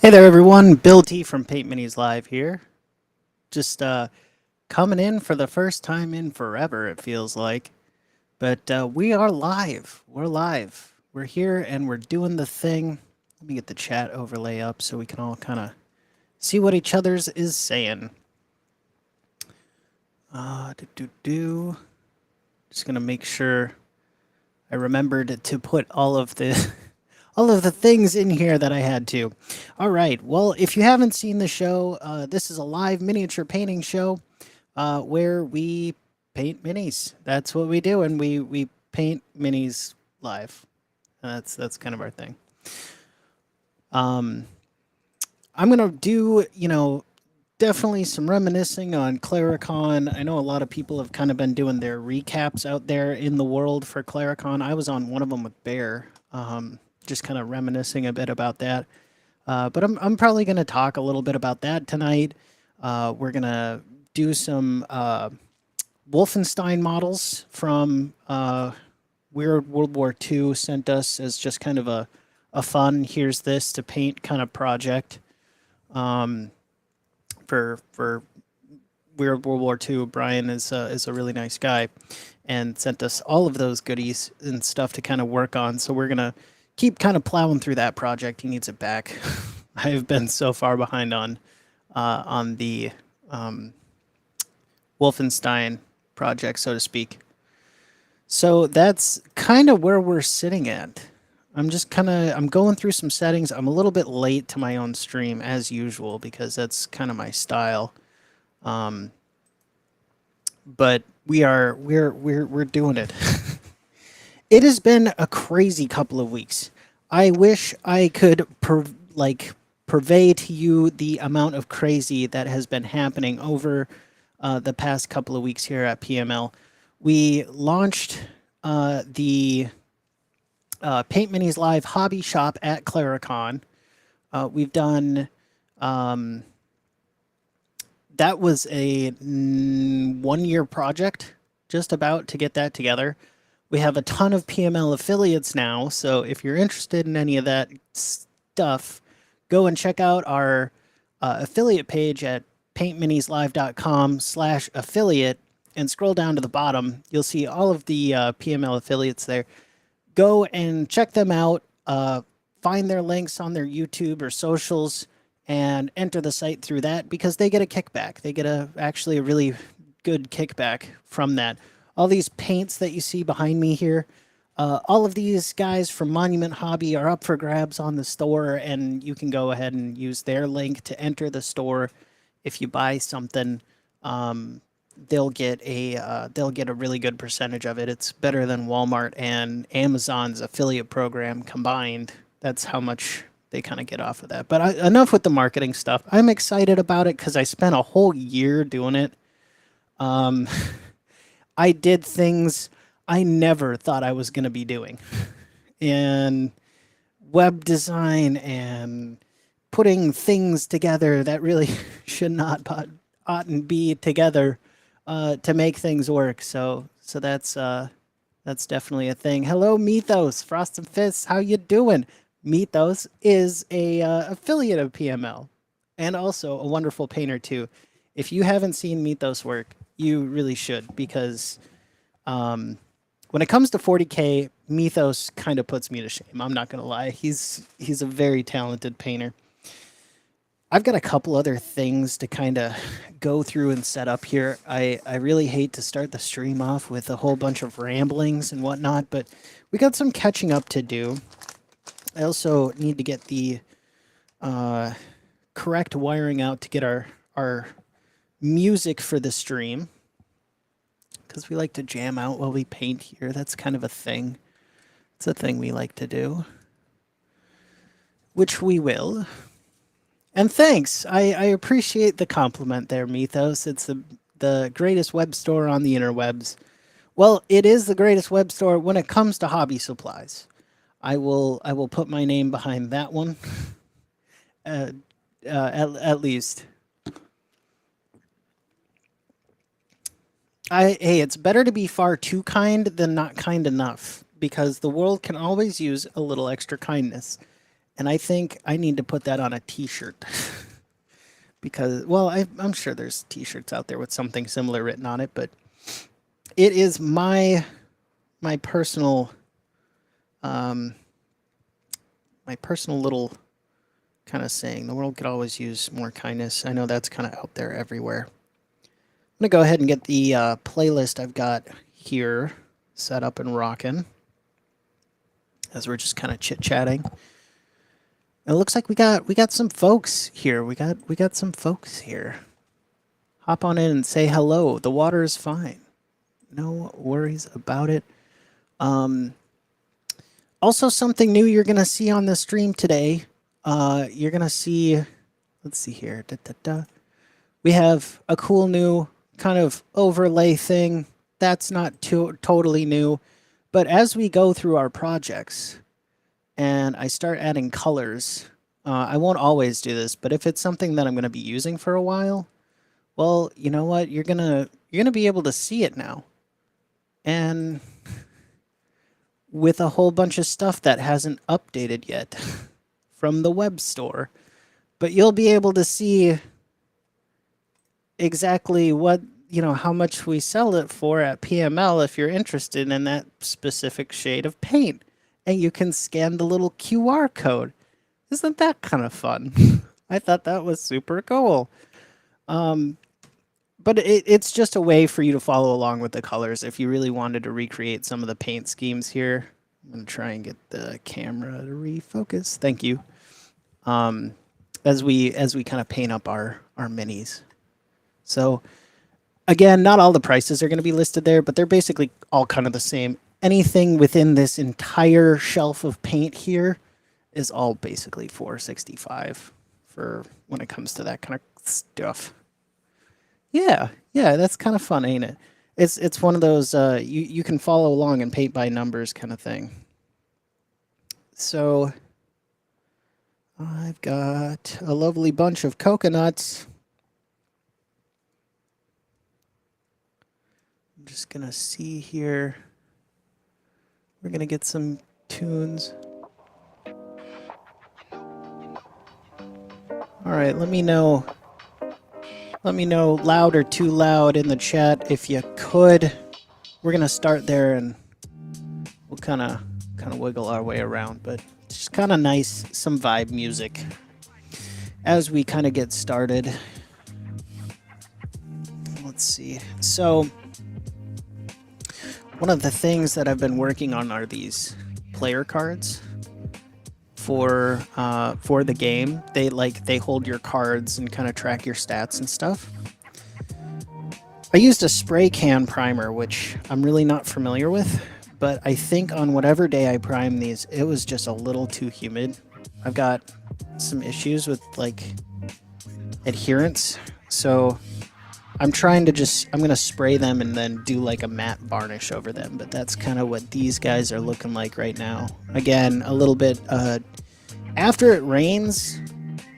Hey there, everyone. Bill T from Paint Minis Live here. Just coming in for the first time in forever, it feels like. But we are live. We're live. We're here and we're doing the thing. Let me get the chat overlay up so we can all kind of see what each other's is saying. Just gonna make sure I remembered to put all of the all of the things in here that I had to. All right. Well, if you haven't seen the show, this is a live miniature painting show where we paint minis. That's what we do, and we paint minis live. That's kind of our thing. Um, I'm gonna do definitely some reminiscing on Claricon. I know a lot of people have kind of been doing their recaps out there in the world for Claricon. I was on one of them with Bear. Just kind of reminiscing a bit about that. But I'm probably going to talk a little bit about that tonight. We're going to do some Wolfenstein models from Weird World War II sent us as just kind of a fun, here's this to paint kind of project for Weird World War II. Brian is a really nice guy and sent us all of those goodies and stuff to kind of work on. So we're going to keep kind of plowing through that project. He needs it back. I've been so far behind on the Wolfenstein project, so to speak. So that's kind of where we're sitting at. I'm going through some settings. I'm a little bit late to my own stream as usual because that's kind of my style. But we're doing it. It has been a crazy couple of weeks. I wish I could purvey to you the amount of crazy that has been happening over the past couple of weeks here at PML. We launched the Paint Minis Live hobby shop at Claricon. We've done that was a 1 year project, just about to get that together. We have a ton of PML affiliates now, so if you're interested in any of that stuff, go and check out our affiliate page at paintminislive.com/affiliate and scroll down to the bottom. You'll see all of the PML affiliates there. Go and check them out, find their links on their YouTube or socials, and enter the site through that because they get a kickback. They get actually a really good kickback from that. All these paints that you see behind me here, all of these guys from Monument Hobby are up for grabs on the store, and you can go ahead and use their link to enter the store. If you buy something, they'll get a really good percentage of it. It's better than Walmart and Amazon's affiliate program combined. That's how much they kind of get off of that. But enough with the marketing stuff. I'm excited about it because I spent a whole year doing it. I did things I never thought I was going to be doing. And web design and putting things together that really should not oughtn't be together to make things work. So that's definitely a thing. Hello, Mythos, Frost and Fists. How you doing? Mythos is a affiliate of PML and also a wonderful painter too. If you haven't seen Mythos work, you really should because when it comes to 40K, Mythos kind of puts me to shame. I'm not gonna lie. He's a very talented painter. I've got a couple other things to kind of go through and set up here. I really hate to start the stream off with a whole bunch of ramblings and whatnot, but we got some catching up to do. I also need to get the correct wiring out to get our music for the stream because we like to jam out while we paint here. That's kind of a thing. It's a thing we like to do, which we will. And thanks. I appreciate the compliment there, Mythos. It's the greatest web store on the interwebs. Well, it is the greatest web store when it comes to hobby supplies. I will put my name behind that one. At least. Hey, it's better to be far too kind than not kind enough because the world can always use a little extra kindness. And I think I need to put that on a t-shirt because, well, I'm sure there's t-shirts out there with something similar written on it, but it is my personal um, my personal little kind of saying. The world could always use more kindness. I know that's kind of out there everywhere. I'm gonna go ahead and get the playlist I've got here set up and rocking as we're just kind of chit chatting. It looks like we got some folks here. We got some folks here. Hop on in and say hello. The water is fine. No worries about it. Also, something new you're gonna see on the stream today. You're gonna see. Let's see here. We have a cool new kind of overlay thing. That's not totally new, but as we go through our projects, and I start adding colors, I won't always do this, but if it's something that I'm going to be using for a while, well, you know what? You're gonna be able to see it now, and with a whole bunch of stuff that hasn't updated yet from the web store, but you'll be able to see exactly what, how much we sell it for at PML if you're interested in that specific shade of paint. And you can scan the little QR code. Isn't that kind of fun? I thought that was super cool. But it's just a way for you to follow along with the colors if you really wanted to recreate some of the paint schemes here. I'm going to try and get the camera to refocus. Thank you. As we kind of paint up our minis. So again, not all the prices are going to be listed there, but they're basically all kind of the same. Anything within this entire shelf of paint here is all basically $465 for when it comes to that kind of stuff. Yeah, that's kind of fun, ain't it? It's one of those you can follow along and paint by numbers kind of thing. So I've got a lovely bunch of coconuts. I'm just gonna see here. We're gonna get some tunes. All right, let me know. Let me know loud or too loud in the chat if you could. We're gonna start there and we'll kind of wiggle our way around, but it's just kind of nice, some vibe music as we kind of get started. Let's see. So one of the things that I've been working on are these player cards for the game. They hold your cards and kind of track your stats and stuff. I used a spray can primer, which I'm really not familiar with, but I think on whatever day I primed these, it was just a little too humid. I've got some issues with adherence, so I'm going to spray them and then do like a matte varnish over them, but that's kind of what these guys are looking like right now. Again, a little bit, after it rains,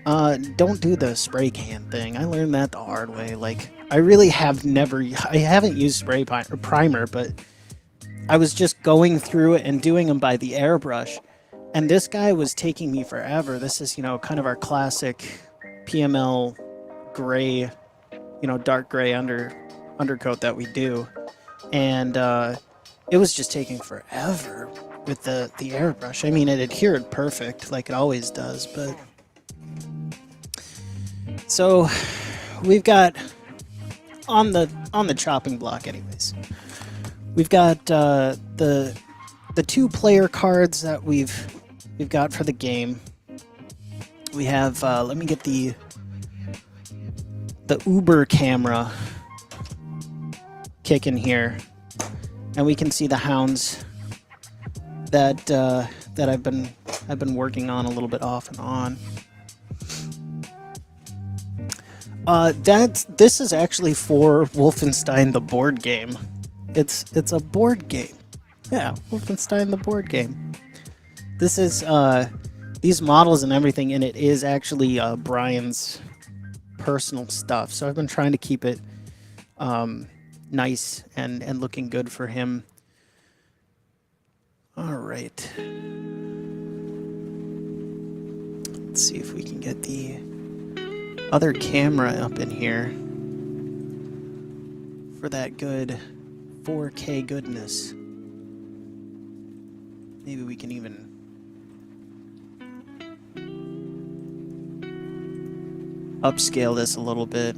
don't do the spray can thing. I learned that the hard way. I really I haven't used spray primer, but I was just going through it and doing them by the airbrush, and this guy was taking me forever. This is, kind of our classic PML gray, dark gray undercoat that we do, and it was just taking forever with the airbrush. I mean, it adhered perfect like it always does, but so we've got on the chopping block anyways. We've got the two player cards that we've got for the game. We have let me get the Uber camera kicking here, and we can see the hounds that I've been working on a little bit off and on. This is actually for Wolfenstein the board game. It's a board game. Yeah, Wolfenstein the board game. This is these models and everything in it is actually Brian's personal stuff. So I've been trying to keep it nice and looking good for him. All right. Let's see if we can get the other camera up in here for that good 4K goodness. Maybe we can even upscale this a little bit.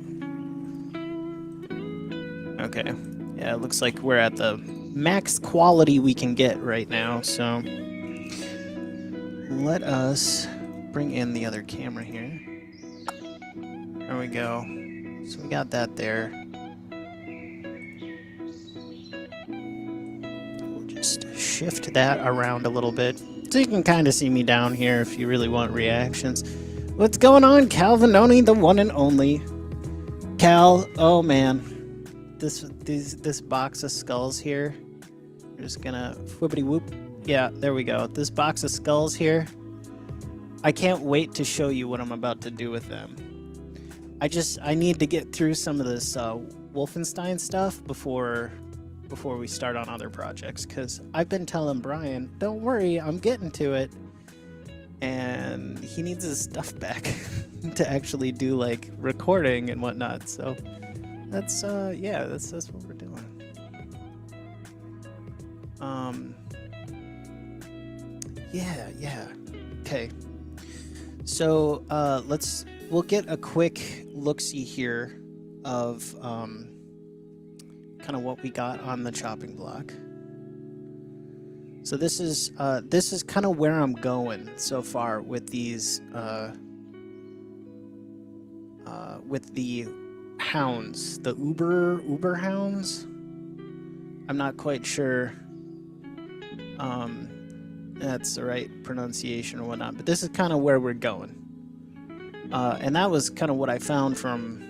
Okay. Yeah, it looks like we're at the max quality we can get right now, so let us bring in the other camera here. There we go. So we got that there. We'll just shift that around a little bit so you can kind of see me down here if you really want reactions. What's going on, Calvinoni, the one and only? Cal, oh man. This box of skulls here. We're just gonna whoopity whoop. Yeah, there we go. This box of skulls here. I can't wait to show you what I'm about to do with them. I need to get through some of this Wolfenstein stuff before we start on other projects, because I've been telling Brian, don't worry, I'm getting to it. And he needs his stuff back to actually do like recording and whatnot. So that's yeah, that's what we're doing. Yeah. Okay. So we'll get a quick look-see here of kind of what we got on the chopping block. So this is kind of where I'm going so far with these with the hounds, the Uber hounds. I'm not quite sure that's the right pronunciation or whatnot, but this is kind of where we're going. And that was kind of what I found from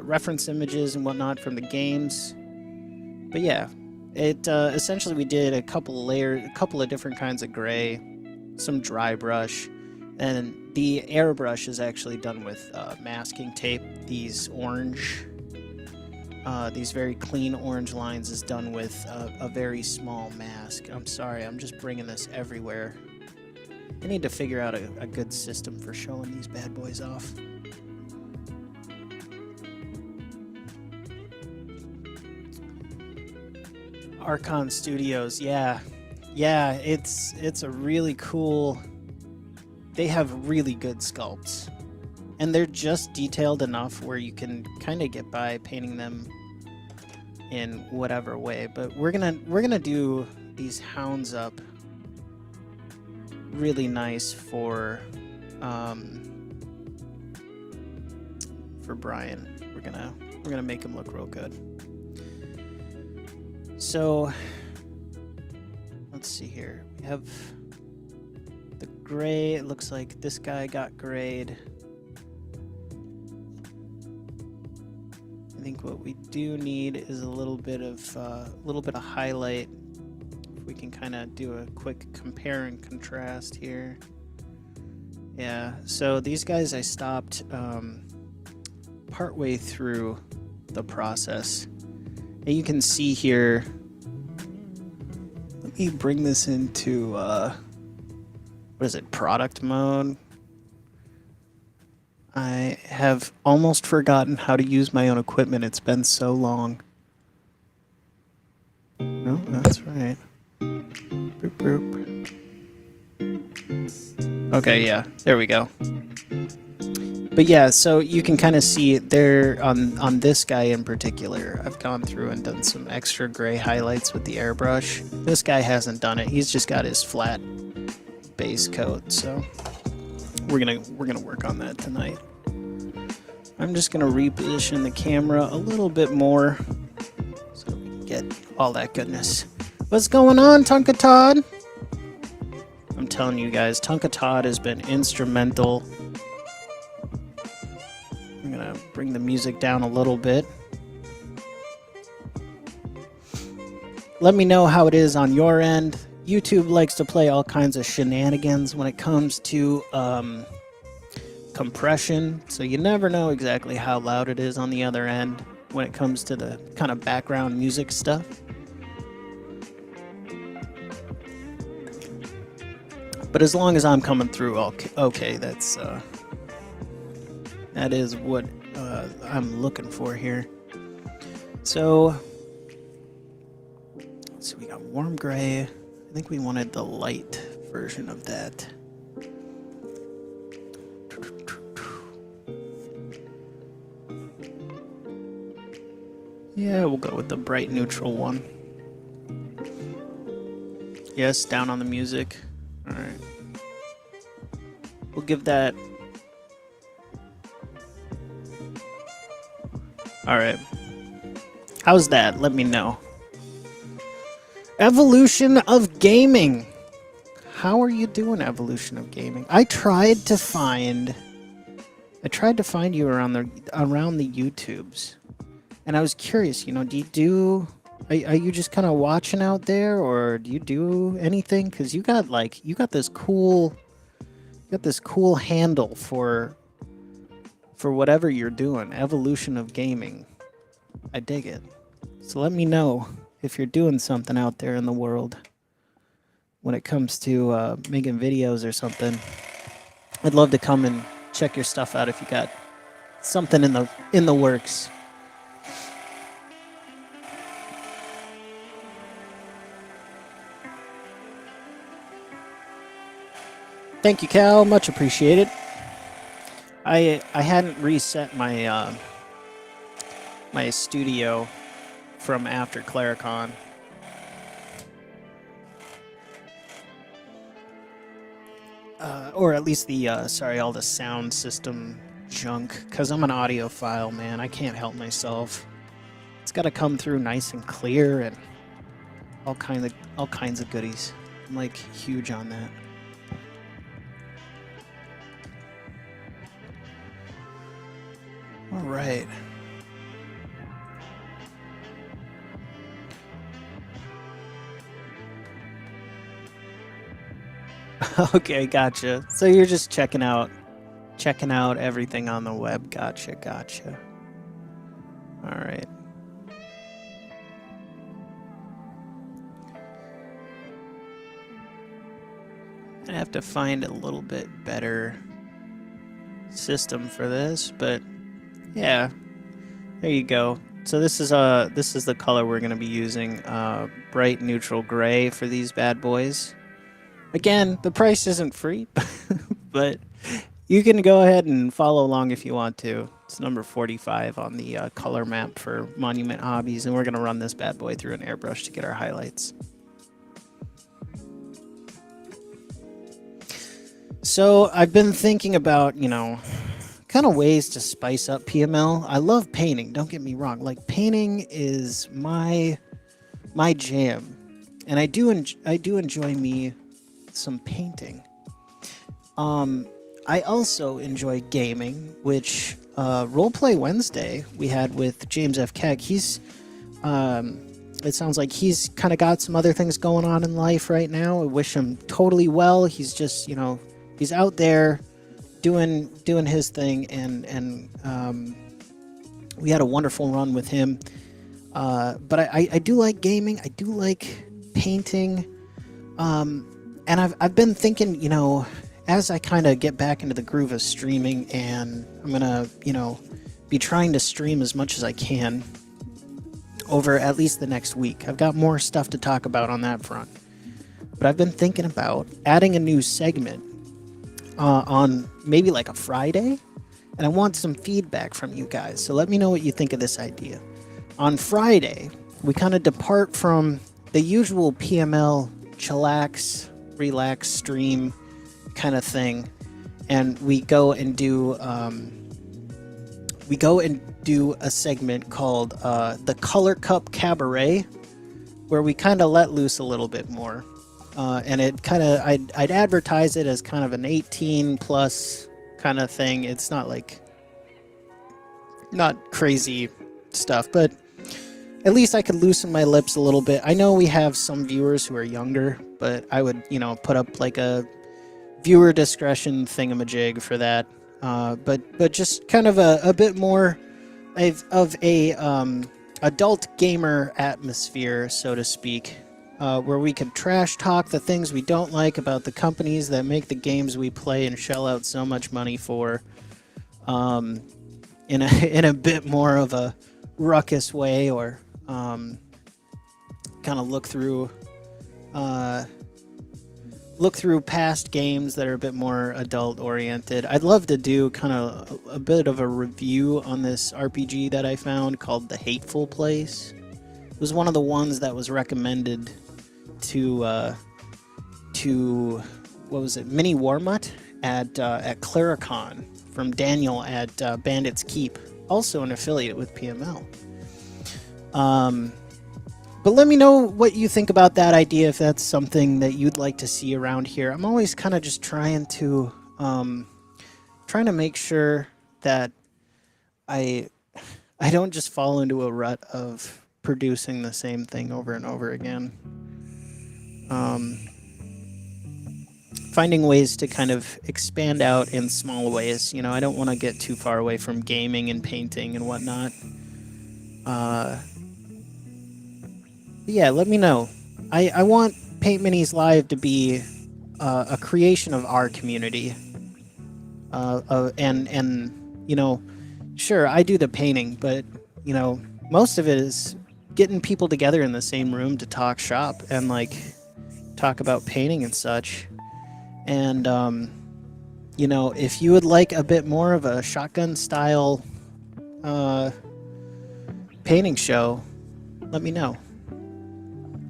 reference images and whatnot from the games. But yeah, it essentially we did a couple of different kinds of gray, some dry brush, and the airbrush is actually done with masking tape. These very clean orange lines is done with a very small mask. I'm sorry, I'm just bringing this everywhere. I need to figure out a good system for showing these bad boys off. Archon Studios, yeah, it's a really cool. They have really good sculpts, and they're just detailed enough where you can kind of get by painting them in whatever way. But we're gonna do these hounds up really nice for Brian. We're gonna make him look real good. So let's see here. We have the gray. It looks like this guy got grayed. I think what we do need is a little bit of highlight. If we can kind of do a quick compare and contrast here. Yeah. So these guys I stopped partway through the process. And you can see here, let me bring this into, what is it, product mode? I have almost forgotten how to use my own equipment. It's been so long. No, that's right. Boop, boop. Okay, yeah, there we go. But yeah, so you can kind of see there on this guy in particular, I've gone through and done some extra gray highlights with the airbrush. This guy hasn't done it. He's just got his flat base coat, so we're gonna work on that tonight. I'm just gonna reposition the camera a little bit more so we can get all that goodness. What's going on, Tonka Todd? I'm telling you guys, Tonka Todd has been instrumental. I'm gonna bring the music down a little bit. Let me know how it is on your end. YouTube likes to play all kinds of shenanigans when it comes to compression, so you never know exactly how loud it is on the other end when it comes to the kind of background music stuff. But as long as I'm coming through, okay, that is what I'm looking for here. So we got warm gray. I think we wanted the light version of that. Yeah, we'll go with the bright neutral one. Yes, down on the music. Alright. We'll give that... Alright. How's that? Let me know. Evolution of Gaming. How are you doing, Evolution of Gaming? I tried to find you around the YouTubes. And I was curious, are you just kind of watching out there, or do you do anything? Because you got this cool handle for whatever you're doing. Evolution of Gaming. I dig it. So let me know if you're doing something out there in the world when it comes to making videos or something. I'd love to come and check your stuff out if you got something in the works. Thank you, Cal. Much appreciated. I hadn't reset my my studio from after Claricon. Or at least all the sound system junk, because I'm an audiophile, man. I can't help myself. It's got to come through nice and clear and all kinds of goodies. I'm like huge on that. All right. Okay, gotcha. So you're just checking out everything on the web. Gotcha. All right. I have to find a little bit better system for this, but yeah, there you go. So this is the color we're going to be using, bright neutral gray for these bad boys. Again, the price isn't free, but you can go ahead and follow along if you want to. It's number 45 on the color map for Monument Hobbies, and we're going to run this bad boy through an airbrush to get our highlights. So I've been thinking about, kind of ways to spice up PML. I love painting, don't get me wrong. Like, painting is my jam, and I do enjoy me some painting. I also enjoy gaming, which Roleplay Wednesday we had with James F. Keck. He's it sounds like he's kind of got some other things going on in life right now. I wish him totally well. He's just, he's out there doing his thing, and we had a wonderful run with him. But I do like gaming. I do like painting. And I've been thinking, as I kind of get back into the groove of streaming, and I'm gonna, be trying to stream as much as I can over at least the next week. I've got more stuff to talk about on that front. But I've been thinking about adding a new segment on maybe like a Friday, and I want some feedback from you guys. So let me know what you think of this idea. On Friday, we kind of depart from the usual PML chillax, relax stream kind of thing, and we go and do a segment called the Color Cup Cabaret, where we kind of let loose a little bit more. And it kind of, I'd advertise it as kind of an 18 plus kind of thing. It's not crazy stuff, but at least I could loosen my lips a little bit. I know we have some viewers who are younger, but I would, put up like a viewer discretion thingamajig for that. But just kind of a bit more of a adult gamer atmosphere, so to speak. where we could trash talk the things we don't like about the companies that make the games we play and shell out so much money for, in a bit more of a ruckus way, or kind of look through past games that are a bit more adult oriented. I'd love to do kind of a bit of a review on this RPG that I found called The Hateful Place. It was one of the ones that was recommended to what was it, Mini Warmut at Claricon from Daniel at Bandit's Keep, also an affiliate with PML. But let me know what you think about that idea, if that's something that you'd like to see around here. I'm always kind of just trying to make sure that I don't just fall into a rut of producing the same thing over and over again. Finding ways to kind of expand out in small ways. You know, I don't want to get too far away from gaming and painting and whatnot. Yeah, let me know. I want Paint Minis Live to be a creation of our community. And you know, sure, I do the painting, but you know, most of it is getting people together in the same room to talk shop and like talk about painting and such. And you know, if you would like a bit more of a shotgun style painting show, let me know.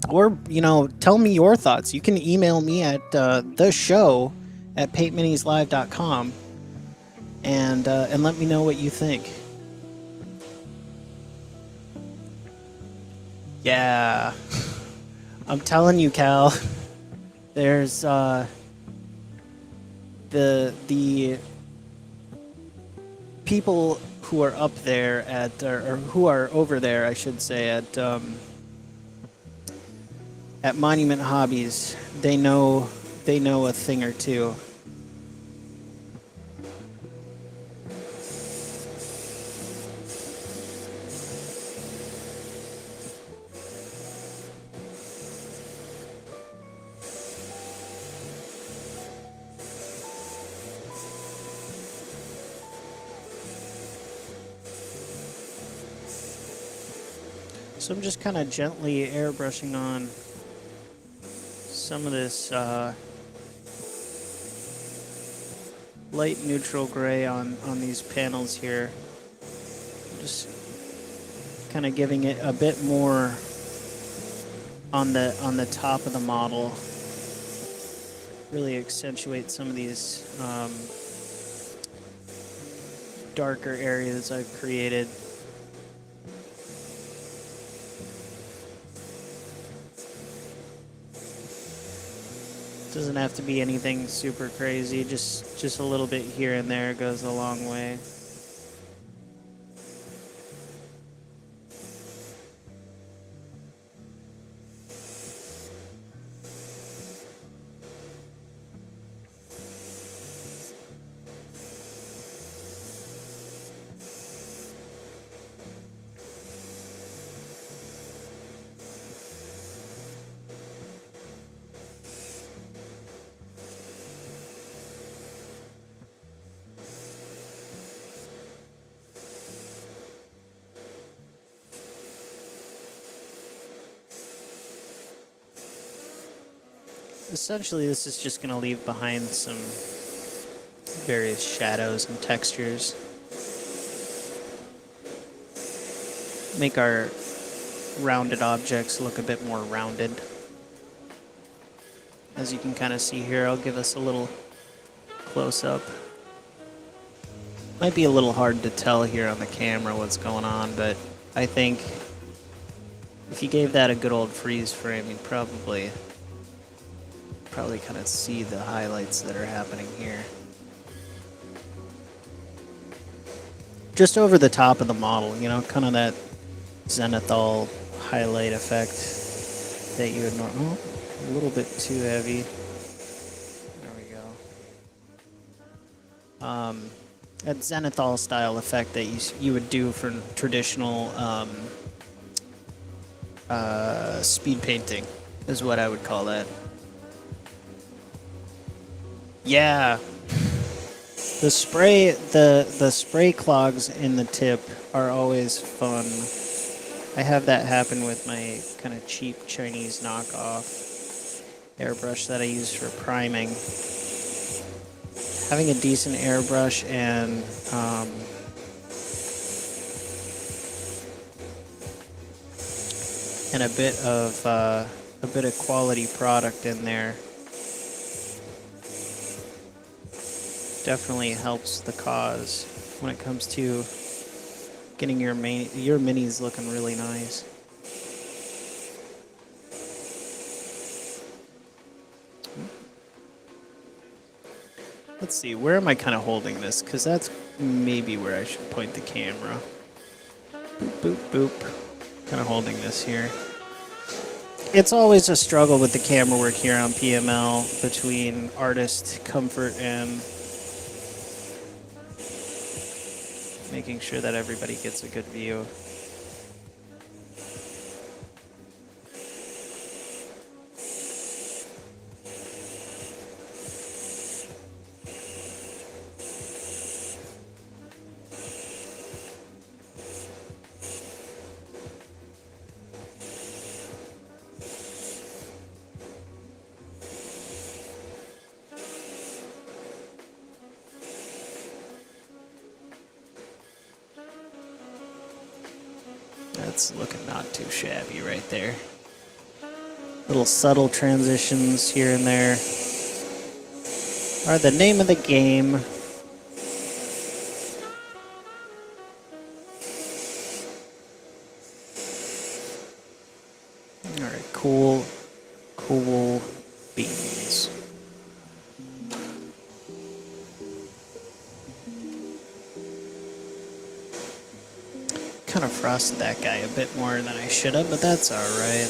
Or, you know, tell me your thoughts. You can email me at theshow@paintminislive.com and let me know what you think. Yeah, I'm telling you, Cal. There's the people who are up there at, or who are over there, I should say, at Monument Hobbies. They know a thing or two. So I'm just kind of gently airbrushing on some of this light neutral gray on these panels here. Just kind of giving it a bit more on the top of the model. Really accentuate some of these darker areas I've created. Doesn't have to be anything super crazy, just a little bit here and there goes a long way. Essentially, this is just going to leave behind some various shadows and textures. Make our rounded objects look a bit more rounded. As you can kind of see here, I'll give us a little close-up. Might be a little hard to tell here on the camera what's going on, but I think if you gave that a good old freeze frame, you'd probably kind of see the highlights that are happening here. Just over the top of the model, you know, kind of that zenithal highlight effect that you would know. Oh, a little bit too heavy. There we go. That zenithal style effect that you would do for traditional speed painting. is what I would call that. Yeah. The spray clogs in the tip are always fun. I have that happen with my kind of cheap Chinese knockoff airbrush that I use for priming. Having a decent airbrush and a bit of quality product in there definitely helps the cause when it comes to getting your minis looking really nice. Let's see, where am I kind of holding this? Because that's maybe where I should point the camera. Boop, boop, boop. Kind of holding this here. It's always a struggle with the camera work here on PML between artist comfort and making sure that everybody gets a good view. That's looking not too shabby right there. Little subtle transitions here and there are the name of the game. All right, cool beans. Kind of frosted that guy a bit more than I should have, but that's alright,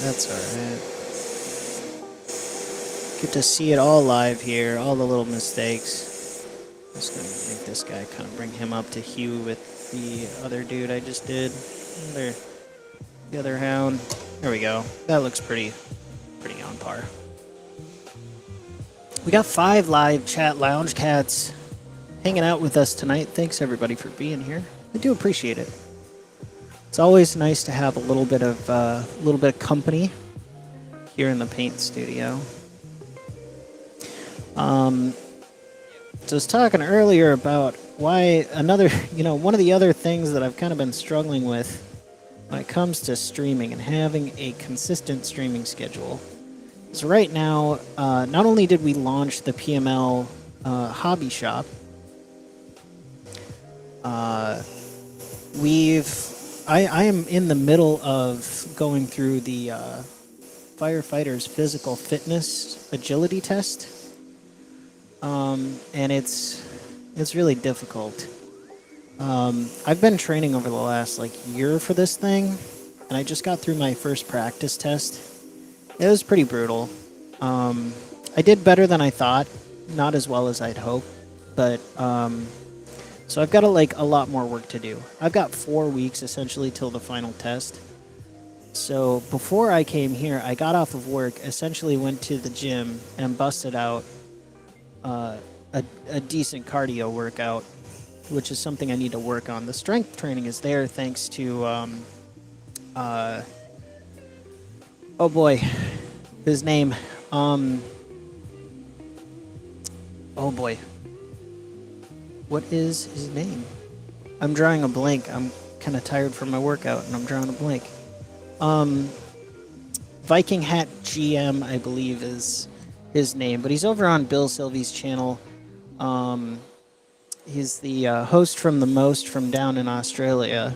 Get to see it all live here, all the little mistakes. I'm just gonna make this guy kind of bring him up to hue with the other dude I just did. The other hound. There we go. That looks pretty on par. We got 5 live chat lounge cats hanging out with us tonight. Thanks everybody for being here. I do appreciate it. It's always nice to have a little bit of company here in the paint studio. So I was talking earlier about why one of the other things that I've kind of been struggling with when it comes to streaming and having a consistent streaming schedule. So right now, not only did we launch the PML hobby shop, I am in the middle of going through the firefighter's physical fitness agility test, and it's really difficult. I've been training over the last year for this thing, and I just got through my first practice test. It was pretty brutal. I did better than I thought, not as well as I'd hoped, but so I've got a lot more work to do. I've got 4 weeks essentially till the final test. So before I came here, I got off of work, essentially went to the gym and busted out a decent cardio workout, which is something I need to work on. The strength training is there thanks to oh boy, his name. Oh boy. What is his name? I'm drawing a blank. I'm kind of tired from my workout, and I'm drawing a blank. Viking Hat GM, I believe, is his name, but he's over on Bill Sylvie's channel. He's the host from The Most from down in Australia.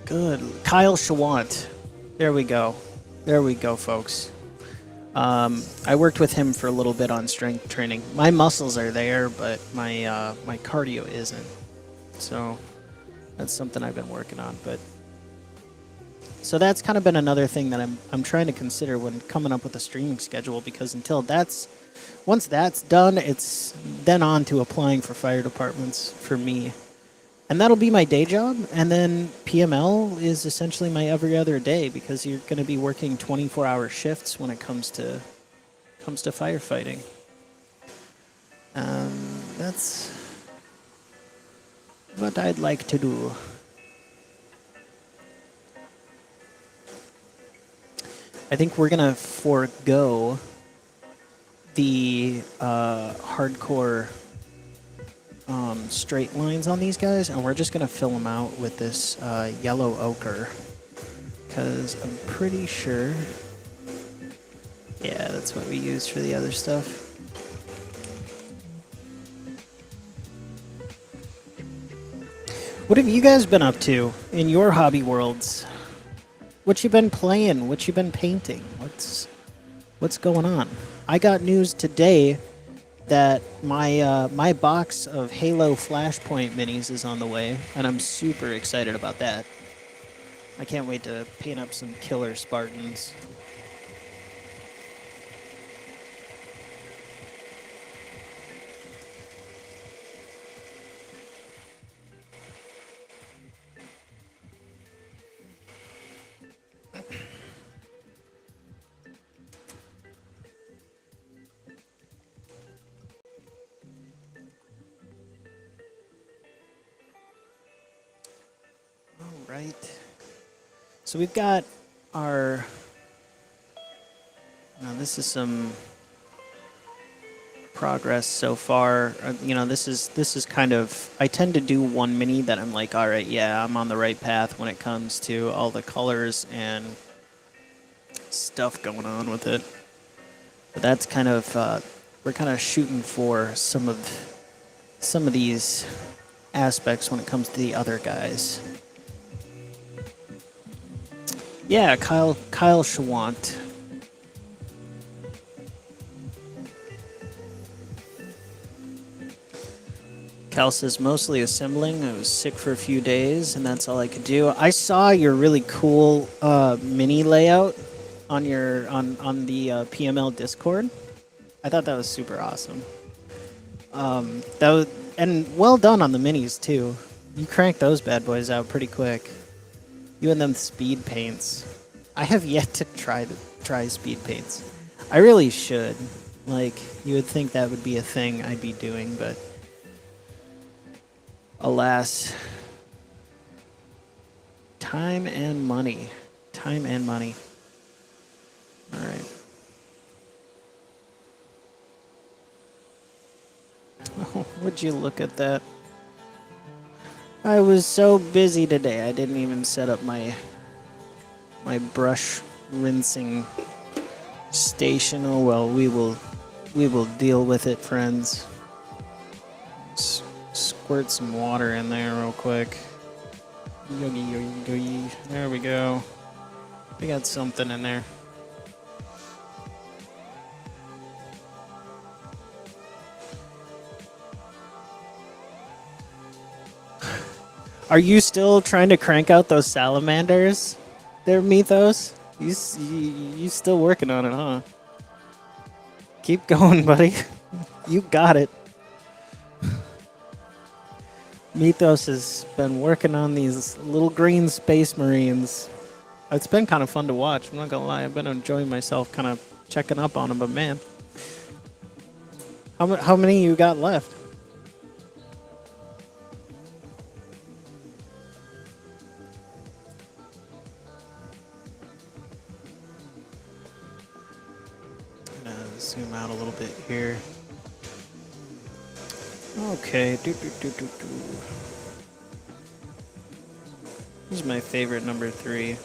Good. Kyle Shawant. There we go. There we go, folks. I worked with him for a little bit on strength training. My muscles are there, but my my cardio isn't. So that's something I've been working on. But so that's kind of been another thing that I'm trying to consider when coming up with a streaming schedule, because once that's done, it's then on to applying for fire departments for me. And that'll be my day job. And then PML is essentially my every other day because you're going to be working 24-hour shifts when it comes to firefighting. That's what I'd like to do. I think we're going to forego the hardcore straight lines on these guys, and we're just going to fill them out with this yellow ochre. Because I'm pretty sure... Yeah, that's what we use for the other stuff. What have you guys been up to in your hobby worlds? What you been playing? What you been painting? What's going on? I got news today that my box of Halo Flashpoint minis is on the way, and I'm super excited about that. I can't wait to paint up some killer Spartans. Right. So we've got our... Now this is some progress so far. You know, this is kind of... I tend to do one mini that I'm like, all right, yeah, I'm on the right path when it comes to all the colors and stuff going on with it. But that's kind of... we're kind of shooting for some of these aspects when it comes to the other guys. Yeah, Kyle Schwant. Cal says mostly assembling. I was sick for a few days, and that's all I could do. I saw your really cool mini layout on your on the PML Discord. I thought that was super awesome. That was, and well done on the minis too. You cranked those bad boys out pretty quick. You and them speed paints. I have yet to try speed paints. I really should. Like, you would think that would be a thing I'd be doing, but alas. Time and money. Time and money. All right. Oh, would you look at that? I was so busy today, I didn't even set up my brush rinsing station. Oh well, we will deal with it, friends. Squirt some water in there real quick. There we go. We got something in there. Are you still trying to crank out those salamanders there, Mythos? You still working on it, huh? Keep going, buddy. You got it. Mythos has been working on these little green space marines. It's been kind of fun to watch. I'm not gonna lie. I've been enjoying myself kind of checking up on them, but man. How many you got left? Zoom out a little bit here. Okay. This is my favorite number 3.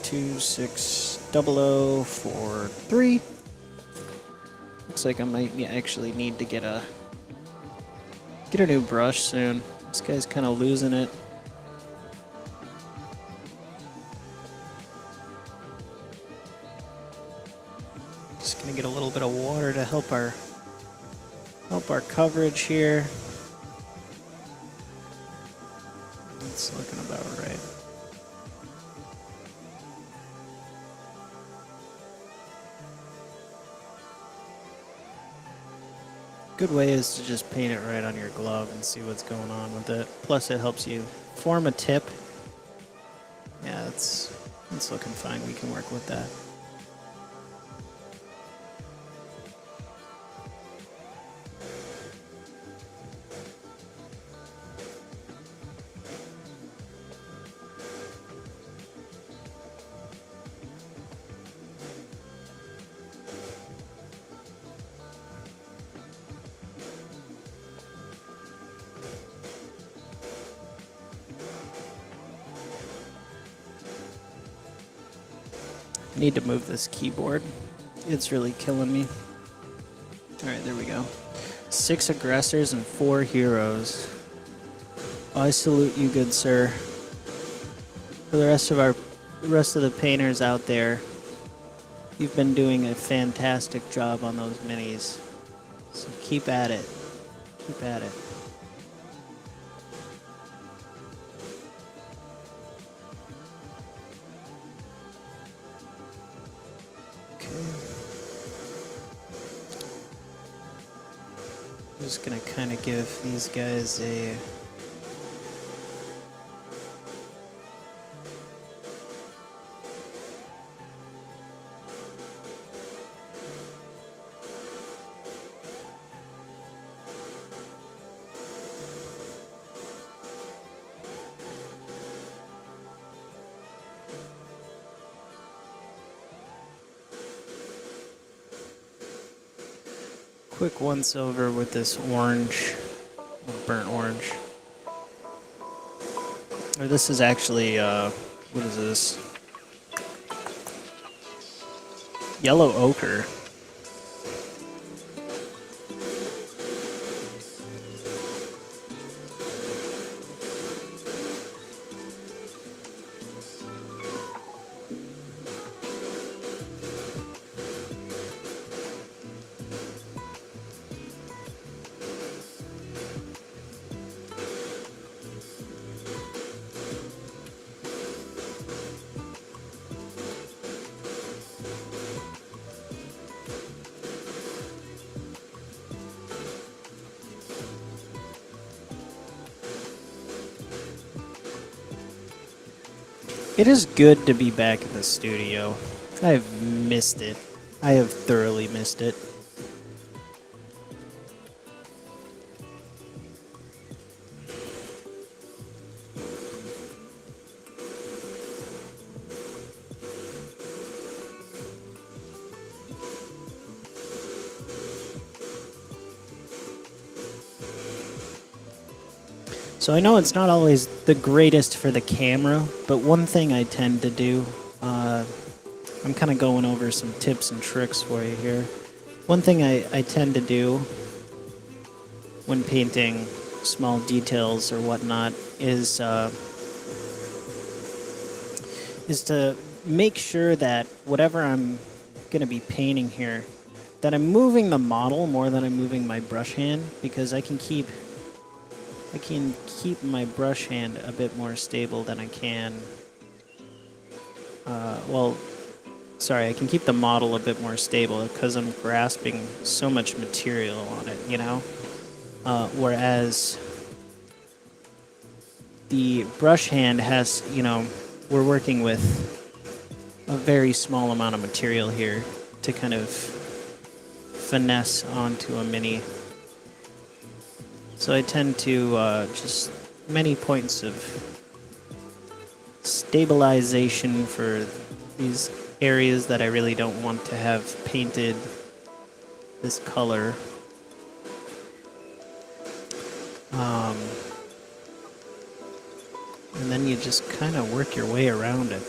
Two, 6, 00, 4, 3. Looks like I might actually need to get a new brush soon. This guy's kind of losing it. Just gonna get a little bit of water to help our coverage here. It's looking about right. Good way is to just paint it right on your glove and see what's going on with it. Plus it helps you form a tip. Yeah, it's looking fine. We can work with that. I need to move this keyboard. It's really killing me. Alright, there we go. 6 aggressors and 4 heroes. I salute you, good sir. For the rest of the painters out there, you've been doing a fantastic job on those minis. So keep at it. Keep at it. I'm just gonna kind of give these guys a quick once over with this orange, burnt orange. Or this is actually, what is this? Yellow ochre. It is good to be back in the studio. I've missed it. I have thoroughly missed it. So I know it's not always the greatest for the camera, but one thing I tend to do, I'm kind of going over some tips and tricks for you here. One thing I tend to do when painting small details or whatnot is to make sure that whatever I'm going to be painting here, that I'm moving the model more than I'm moving my brush hand, because I can keep my brush hand a bit more stable than I can. I can keep the model a bit more stable because I'm grasping so much material on it, you know? Whereas the brush hand has, we're working with a very small amount of material here to kind of finesse onto a mini. So I tend to just many points of stabilization for these areas that I really don't want to have painted this color. And then you just kind of work your way around it.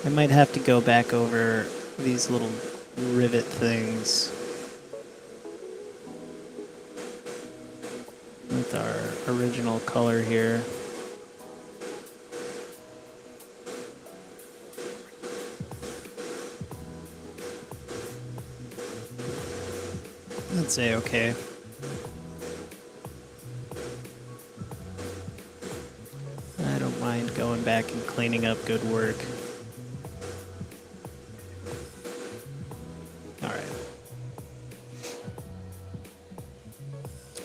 I might have to go back over these little rivet things with our original color here. I'd say okay. I don't mind going back and cleaning up good work. All right.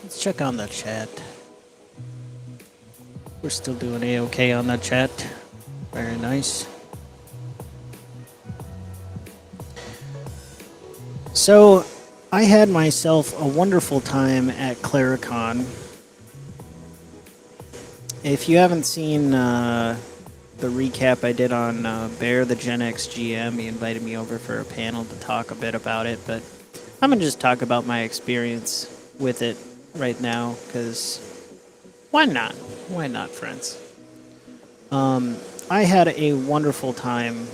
Let's check on the chat. We're still doing A-okay on the chat. Very nice. So, I had myself a wonderful time at Claricon. If you haven't seen the recap I did on Bear, the Genx GM, he invited me over for a panel to talk a bit about it, but I'm going to just talk about my experience with it right now, because why not? Why not, friends? I had a wonderful time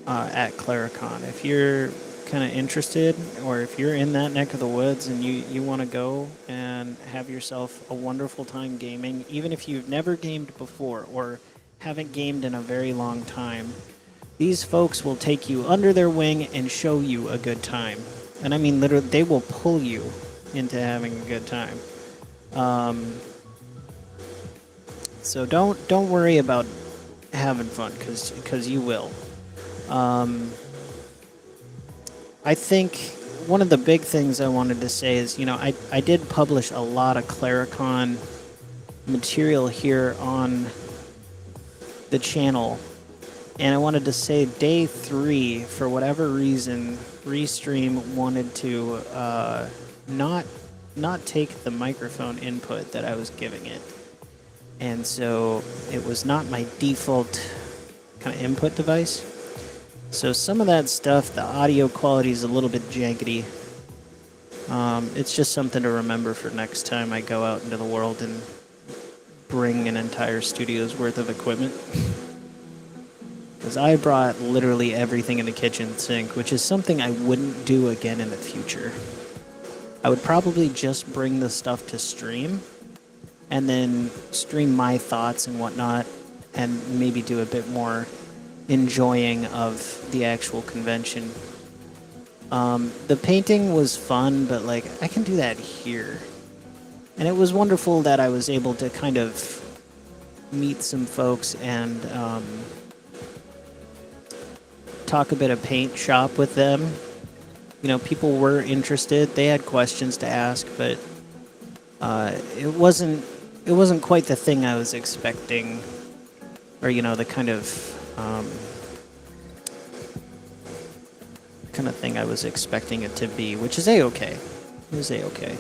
at Claricon. If you're kind of interested, or if you're in that neck of the woods and you want to go and have yourself a wonderful time gaming, even if you've never gamed before or haven't gamed in a very long time, these folks will take you under their wing and show you a good time. And I mean, literally, they will pull you into having a good time. So don't worry about having fun, because you will. I think one of the big things I wanted to say is, I did publish a lot of Claricon material here on the channel, and I wanted to say day 3, for whatever reason, Restream wanted to not take the microphone input that I was giving it. And so it was not my default kind of input device. So some of that stuff, the audio quality is a little bit jaggedy. It's just something to remember for next time I go out into the world and bring an entire studio's worth of equipment. Because I brought literally everything in the kitchen sink, which is something I wouldn't do again in the future. I would probably just bring the stuff to stream, and then stream my thoughts and whatnot, and maybe do a bit more enjoying of the actual convention. The painting was fun, but I can do that here. And it was wonderful that I was able to kind of meet some folks and talk a bit of paint shop with them. People were interested. They had questions to ask, but it wasn't quite the thing I was expecting, or the kind of thing I was expecting it to be, which is A-okay. It was A-okay.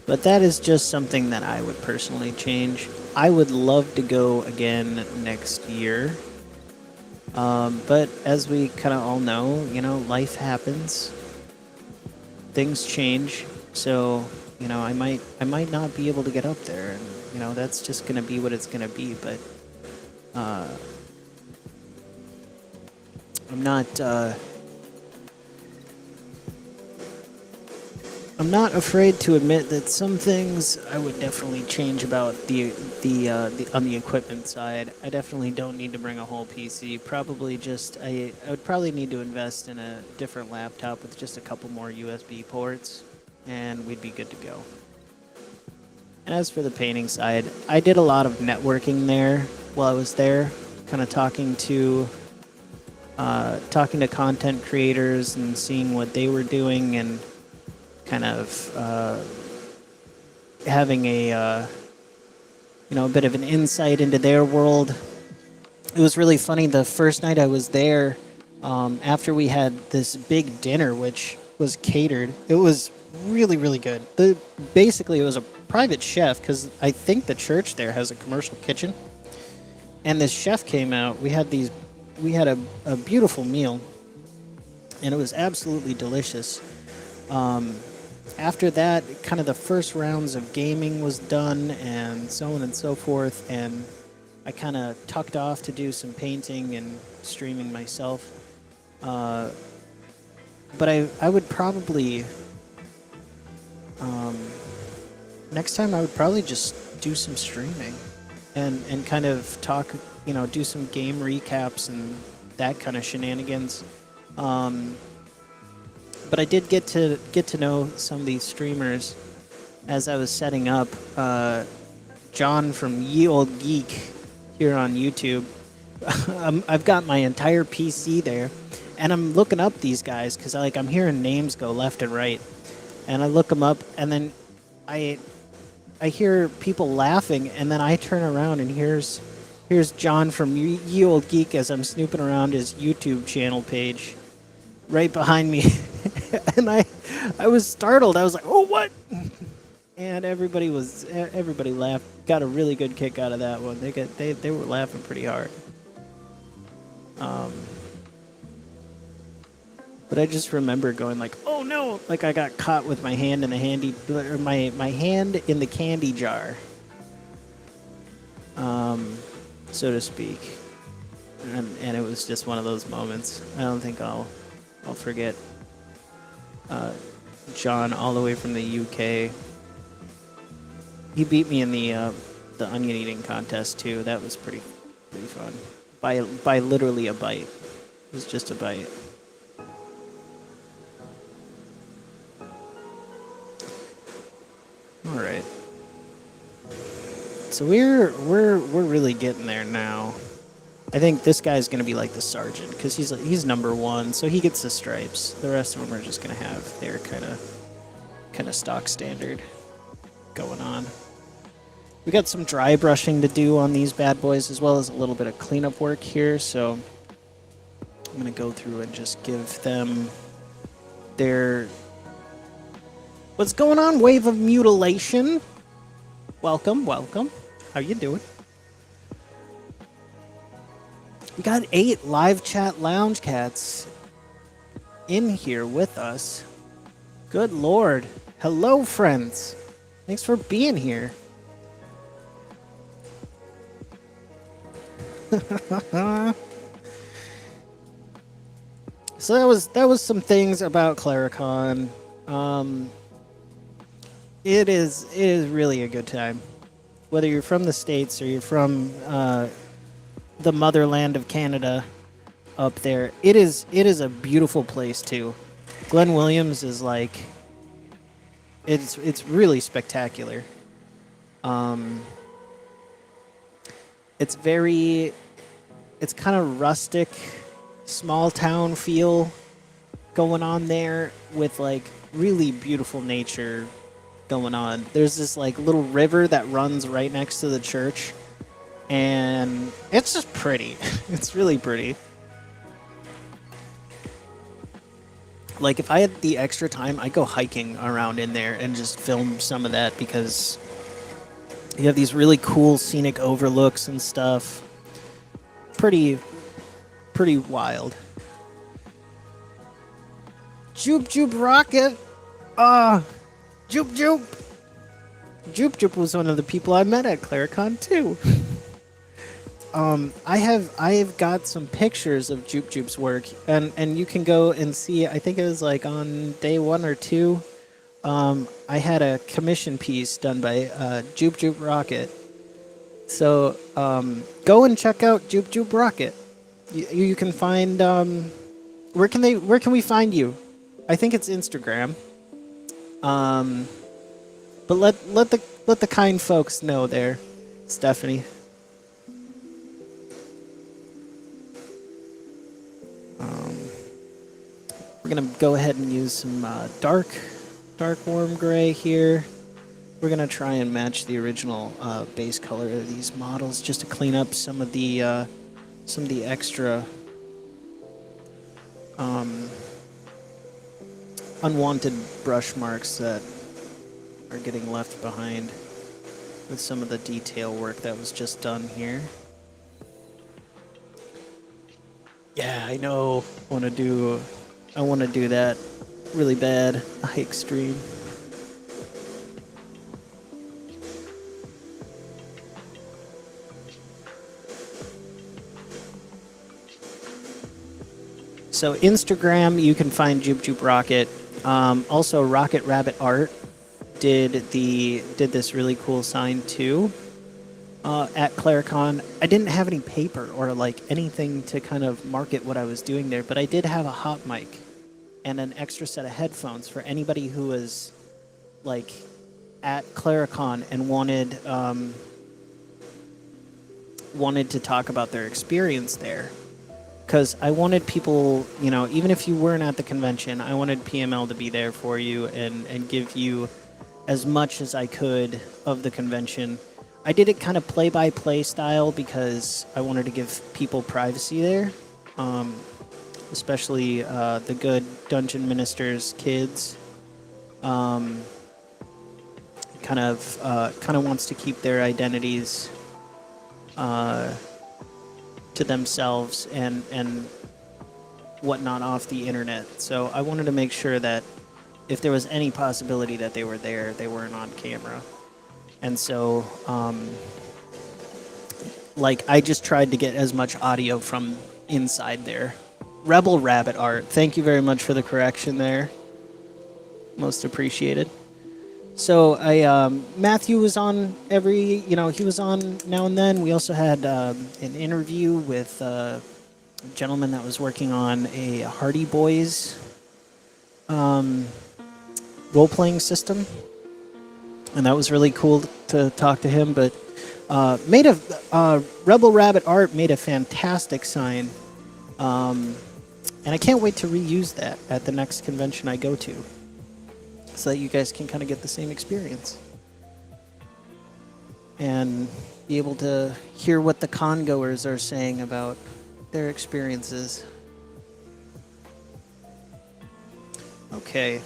But that is just something that I would personally change. I would love to go again next year. But as we kind of all know, life happens. Things change. So, I might not be able to get up there, and that's just going to be what it's going to be. But I'm not afraid to admit that some things I would definitely change about the on the equipment side. I definitely don't need to bring a whole PC. Probably just I would probably need to invest in a different laptop with just a couple more USB ports, and we'd be good to go. And as for the painting side, I did a lot of networking there while I was there, kind of talking to content creators and seeing what they were doing, and kind of having a bit of an insight into their world. It was really funny. The first night I was there, after we had this big dinner, which was catered, it was really, really good. Basically, it was a private chef, because I think the church there has a commercial kitchen. And this chef came out. We had a beautiful meal, and it was absolutely delicious. After that, kind of the first rounds of gaming was done, and so on and so forth, and I kind of tucked off to do some painting and streaming myself. But I would probably, next time I would probably just do some streaming and kind of talk, do some game recaps and that kind of shenanigans. But I did get to know some of these streamers, as I was setting up, John from Ye Old Geek here on YouTube, I've got my entire PC there, and I'm looking up these guys because I'm hearing names go left and right, and I look them up, and then I hear people laughing, and then I turn around and here's John from Ye Old Geek as I'm snooping around his YouTube channel page, right behind me, and I was startled. I was like, "Oh, what?" And everybody laughed. Got a really good kick out of that one. They were laughing pretty hard. But I just remember going like, "Oh no!" Like I got caught with my hand in the my hand in the candy jar, so to speak. And it was just one of those moments. I don't think I'll forget. John, all the way from the UK. He beat me in the onion eating contest too. That was pretty fun. By literally a bite. It was just a bite. All right. So we're really getting there now. I think this guy's gonna be like the sergeant because he's number 1, so he gets the stripes. The rest of them are just gonna have their kind of stock standard going on. We got some dry brushing to do on these bad boys, as well as a little bit of cleanup work here. So I'm gonna go through and just give them their what's going on. Wave of mutilation. Welcome. How you doing? We got 8 live chat lounge cats in here with us. Good Lord. Hello, friends. Thanks for being here. So that was some things about Claricon. It is really a good time. Whether you're from the States or you're from the motherland of Canada up there, it is a beautiful place too. Glen Williams is like it's really spectacular. It's kind of rustic, small town feel going on there with like really beautiful nature going on. There's this like little river that runs right next to the church, and it's just pretty. It's really pretty. Like if I had the extra time, I'd go hiking around in there and just film some of that because you have these really cool scenic overlooks and stuff. Pretty wild. Joop Joop Rocket. Joop Joop. Joop Joop was one of the people I met at Claricon too. I have got some pictures of Joop Joop's work, and you can go and see. I think it was like on day 1 or 2. I had a commission piece done by Joop Joop Rocket. So go and check out Joop Joop Rocket. You can find where can we find you? I think it's Instagram. But let the kind folks know there, Stephanie. We're gonna go ahead and use some dark warm gray here. We're gonna try and match the original base color of these models just to clean up some of the extra unwanted brush marks that are getting left behind with some of the detail work that was just done here. Yeah, I know. I want to do that really bad. Hike stream. So Instagram, you can find Joop Joop Rocket. Also, Rocket Rabbit Art did this really cool sign too at Claricon. I didn't have any paper or like anything to kind of market what I was doing there, but I did have a hot mic and an extra set of headphones for anybody who was like at Claricon and wanted to talk about their experience there. Because I wanted people, even if you weren't at the convention, I wanted PML to be there for you and give you as much as I could of the convention. I did it kind of play-by-play style because I wanted to give people privacy there, especially the good dungeon ministers' kids. Kind of wants to keep their identities to themselves and whatnot off the internet. So I wanted to make sure that if there was any possibility that they were there, they weren't on camera. And so, I just tried to get as much audio from inside there. Rebel Rabbit Art, thank you very much for the correction there. Most appreciated. So Matthew was on he was on now and then. We also had an interview with a gentleman that was working on a Hardy Boys role-playing system. And that was really cool to talk to him. But Rebel Rabbit Art made a fantastic sign. And I can't wait to reuse that at the next convention I go to, so that you guys can kind of get the same experience and be able to hear what the con goers are saying about their experiences. Okay.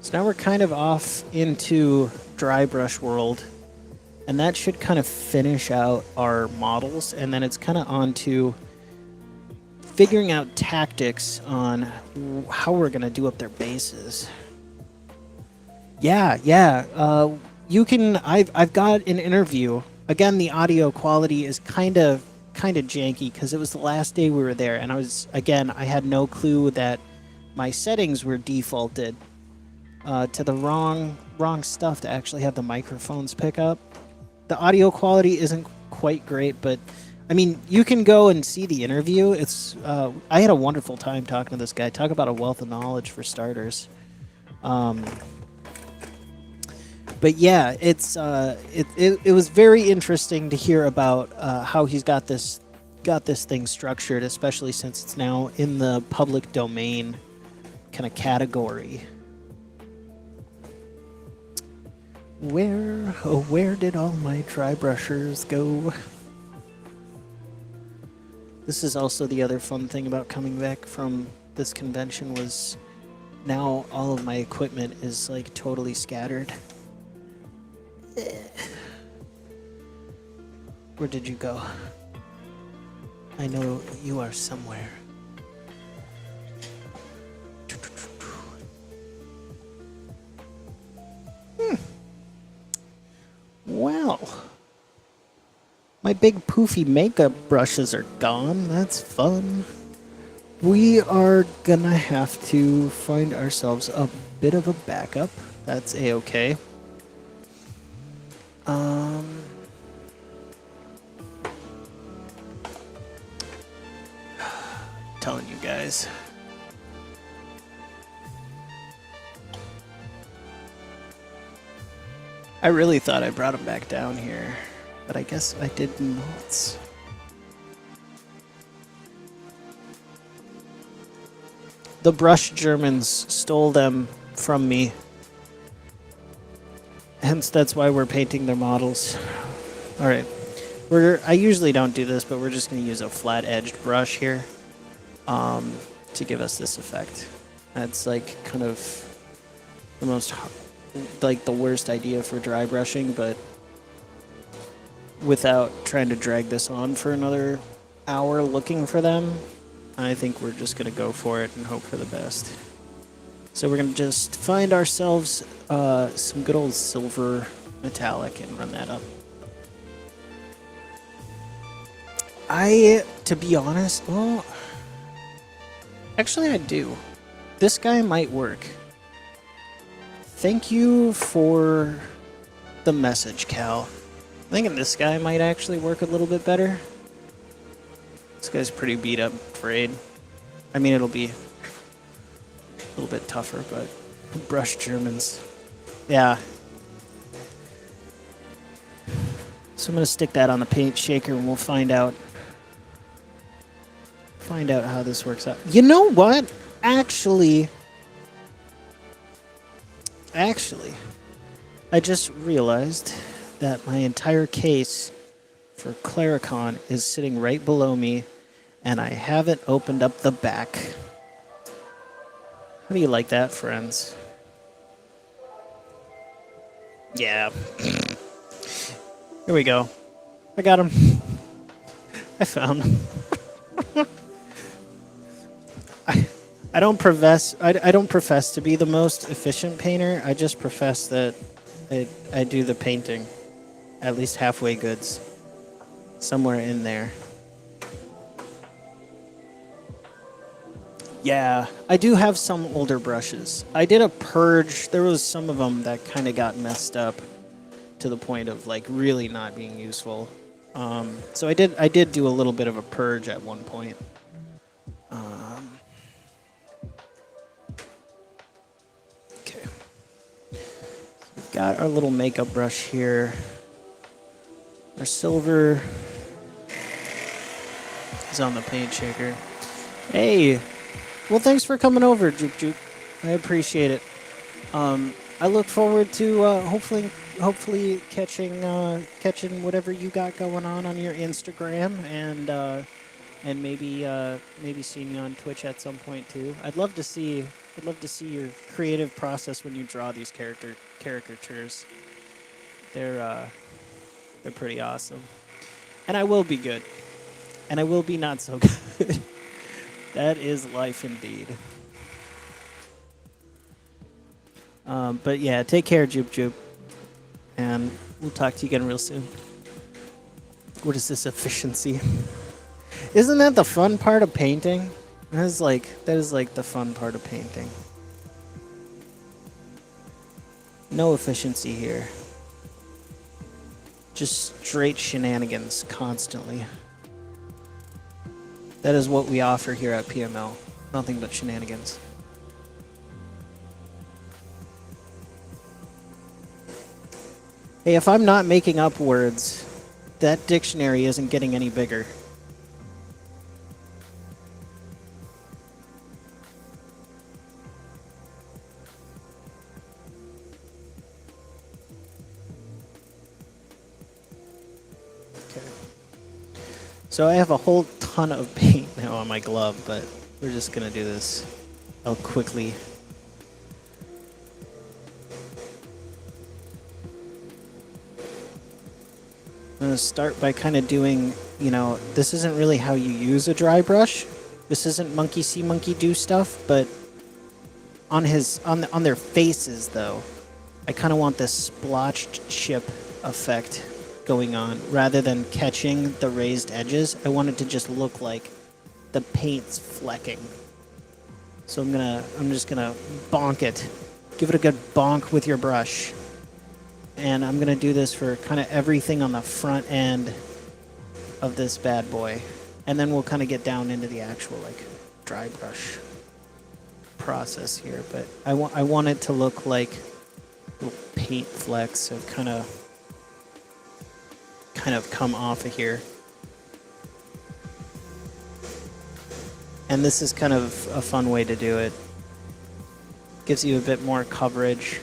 So now we're kind of off into dry brush world, and that should kind of finish out our models, and then it's kind of on to figuring out tactics on how we're going to do up their bases. Yeah. You can. I've got an interview. Again, the audio quality is kind of janky because it was the last day we were there, and I had no clue that my settings were defaulted to the wrong stuff to actually have the microphones pick up. The audio quality isn't quite great, but I mean, you can go and see the interview. It's I had a wonderful time talking to this guy. Talk about a wealth of knowledge for starters. But yeah, it was very interesting to hear about how he's got this thing structured, especially since it's now in the public domain kind of category. Where did all my dry brushers go? This is also the other fun thing about coming back from this convention was now all of my equipment is like totally scattered. Where did you go? I know you are somewhere. Well, my big poofy makeup brushes are gone. That's fun. We are gonna have to find ourselves a bit of a backup. That's a-okay. Telling you guys. I really thought I brought him back down here, but I guess I did not. The brush Germans stole them from me. Hence, that's why we're painting their models. Alright. I usually don't do this, but we're just going to use a flat-edged brush here to give us this effect. That's like kind of the the worst idea for dry brushing, but without trying to drag this on for another hour looking for them, I think we're just going to go for it and hope for the best. So we're going to just find ourselves some good old silver metallic and run that up. To be honest, actually I do. This guy might work. Thank you for the message, Cal. I'm thinking this guy might actually work a little bit better. This guy's pretty beat up, afraid. I mean, it'll be a little bit tougher, but brush Germans. Yeah. So I'm going to stick that on the paint shaker and we'll find out how this works out. You know what? Actually, I just realized that my entire case for Claricon is sitting right below me, and I haven't opened up the back. How do you like that, friends? Yeah. Here we go. I got him. I found him. I don't profess to be the most efficient painter. I just profess that I do the painting, at least halfway goods, somewhere in there. Yeah, I do have some older brushes. I did a purge. There was some of them that kind of got messed up to the point of like really not being useful. So I did do a little bit of a purge at one point. Okay. We've got our little makeup brush here. Our silver is on the paint shaker. Hey, well, thanks for coming over, Juke Juke. I appreciate it. I look forward to hopefully catching whatever you got going on your Instagram, and maybe seeing you on Twitch at some point too. I'd love to see your creative process when you draw these caricatures. They're pretty awesome, and I will be good, and I will be not so good. That is life indeed. But yeah, take care, Joop Joop. And we'll talk to you again real soon. What is this efficiency? Isn't that the fun part of painting? That is like the fun part of painting. No efficiency here. Just straight shenanigans constantly. That is what we offer here at PML. Nothing but shenanigans. Hey, if I'm not making up words, that dictionary isn't getting any bigger. Okay. So I have a whole ton of paint now on my glove, but we're just gonna do this. I'll quickly. I'm going to start by kind of doing, this isn't really how you use a dry brush. This isn't monkey see, monkey do stuff, but on their faces, though, I kind of want this splotched chip effect going on. Rather than catching the raised edges, I want it to just look like the paint's flecking. So I'm just gonna bonk it. Give it a good bonk with your brush. And I'm going to do this for kind of everything on the front end of this bad boy. And then we'll kind of get down into the actual dry brush process here. But I want it to look like little paint flecks have kind of come off of here. And this is kind of a fun way to do it. Gives you a bit more coverage.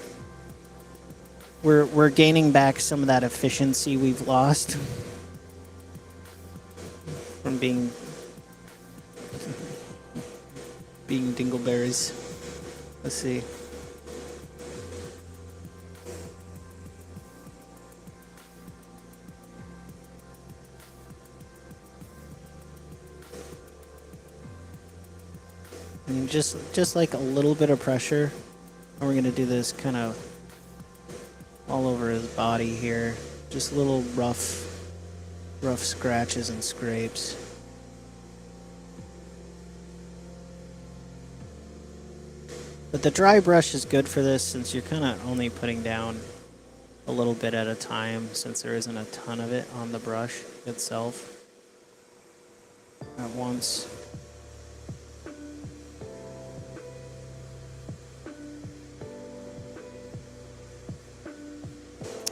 We're gaining back some of that efficiency we've lost from being dingleberries. Let's see. And just like a little bit of pressure, and we're gonna do this kind of all over his body here. Just little rough scratches and scrapes. But the dry brush is good for this since you're kind of only putting down a little bit at a time, since there isn't a ton of it on the brush itself at once.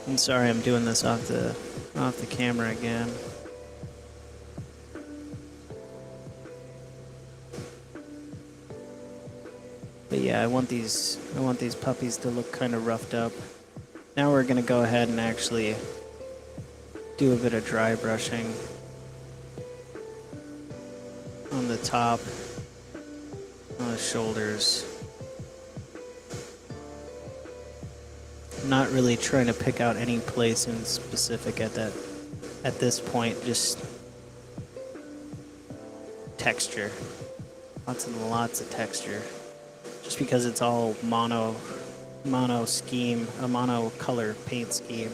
I'm sorry I'm doing this off the off the camera again. But yeah, I want these puppies to look kind of roughed up. Now we're gonna go ahead and actually do a bit of dry brushing on the top, on the shoulders. I'm not really trying to pick out any place in specific at this point, just texture. Lots and lots of texture. Just because it's all mono scheme, a mono color paint scheme.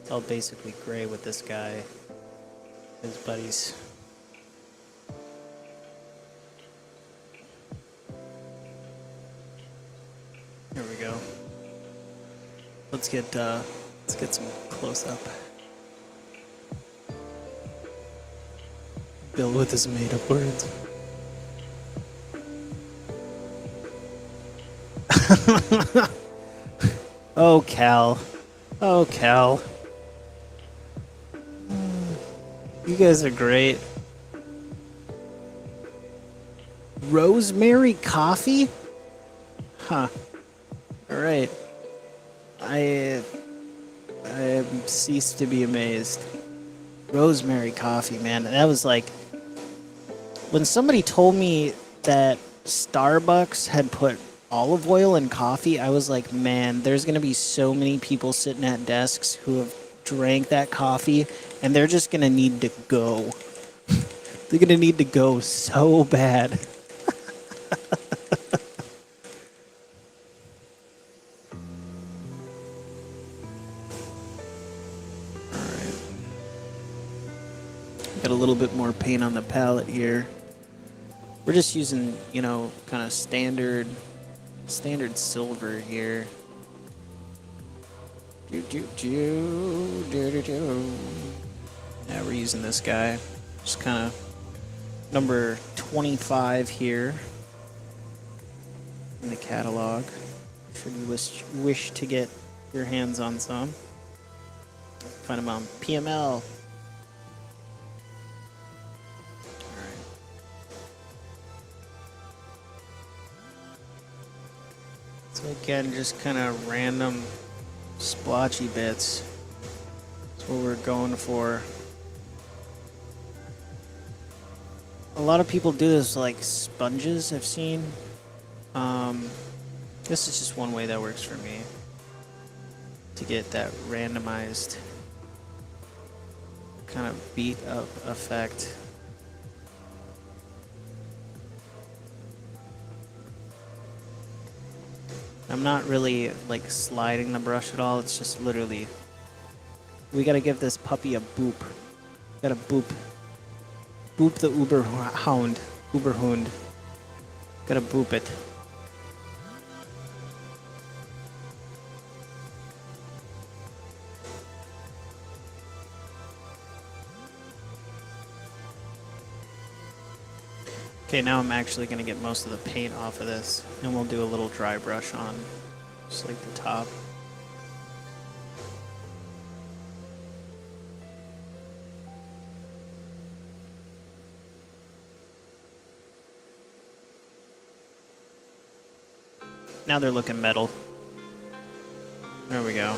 It's all basically gray with this guy, his buddies. There we go. Let's get some close up. Bill with his made up words. Oh, Cal. Oh, Cal. You guys are great. Rosemary coffee? Huh. Alright. I cease to be amazed. Rosemary coffee, man. That was like... When somebody told me that Starbucks had put olive oil in coffee, I was like, man, there's going to be so many people sitting at desks who have drank that coffee, and they're just going to need to go. They're going to need to go so bad. Alright. Got a little bit more paint on the palette here. We're just using, you know, kind of standard silver here. Now we're using this guy. Just kind of number 25 here in the catalog. Should you wish to get your hands on some. Find them on PML. So again, just kind of random splotchy bits. That's what we're going for. A lot of people do this like sponges, I've seen. This is just one way that works for me to get that randomized kind of beat up effect. I'm not really like sliding the brush at all. It's just literally, we gotta give this puppy a boop. Gotta boop. Boop the Uberhound. Gotta boop it. Okay, now I'm actually going to get most of the paint off of this, and we'll do a little dry brush on just like the top. Now they're looking metal. There we go.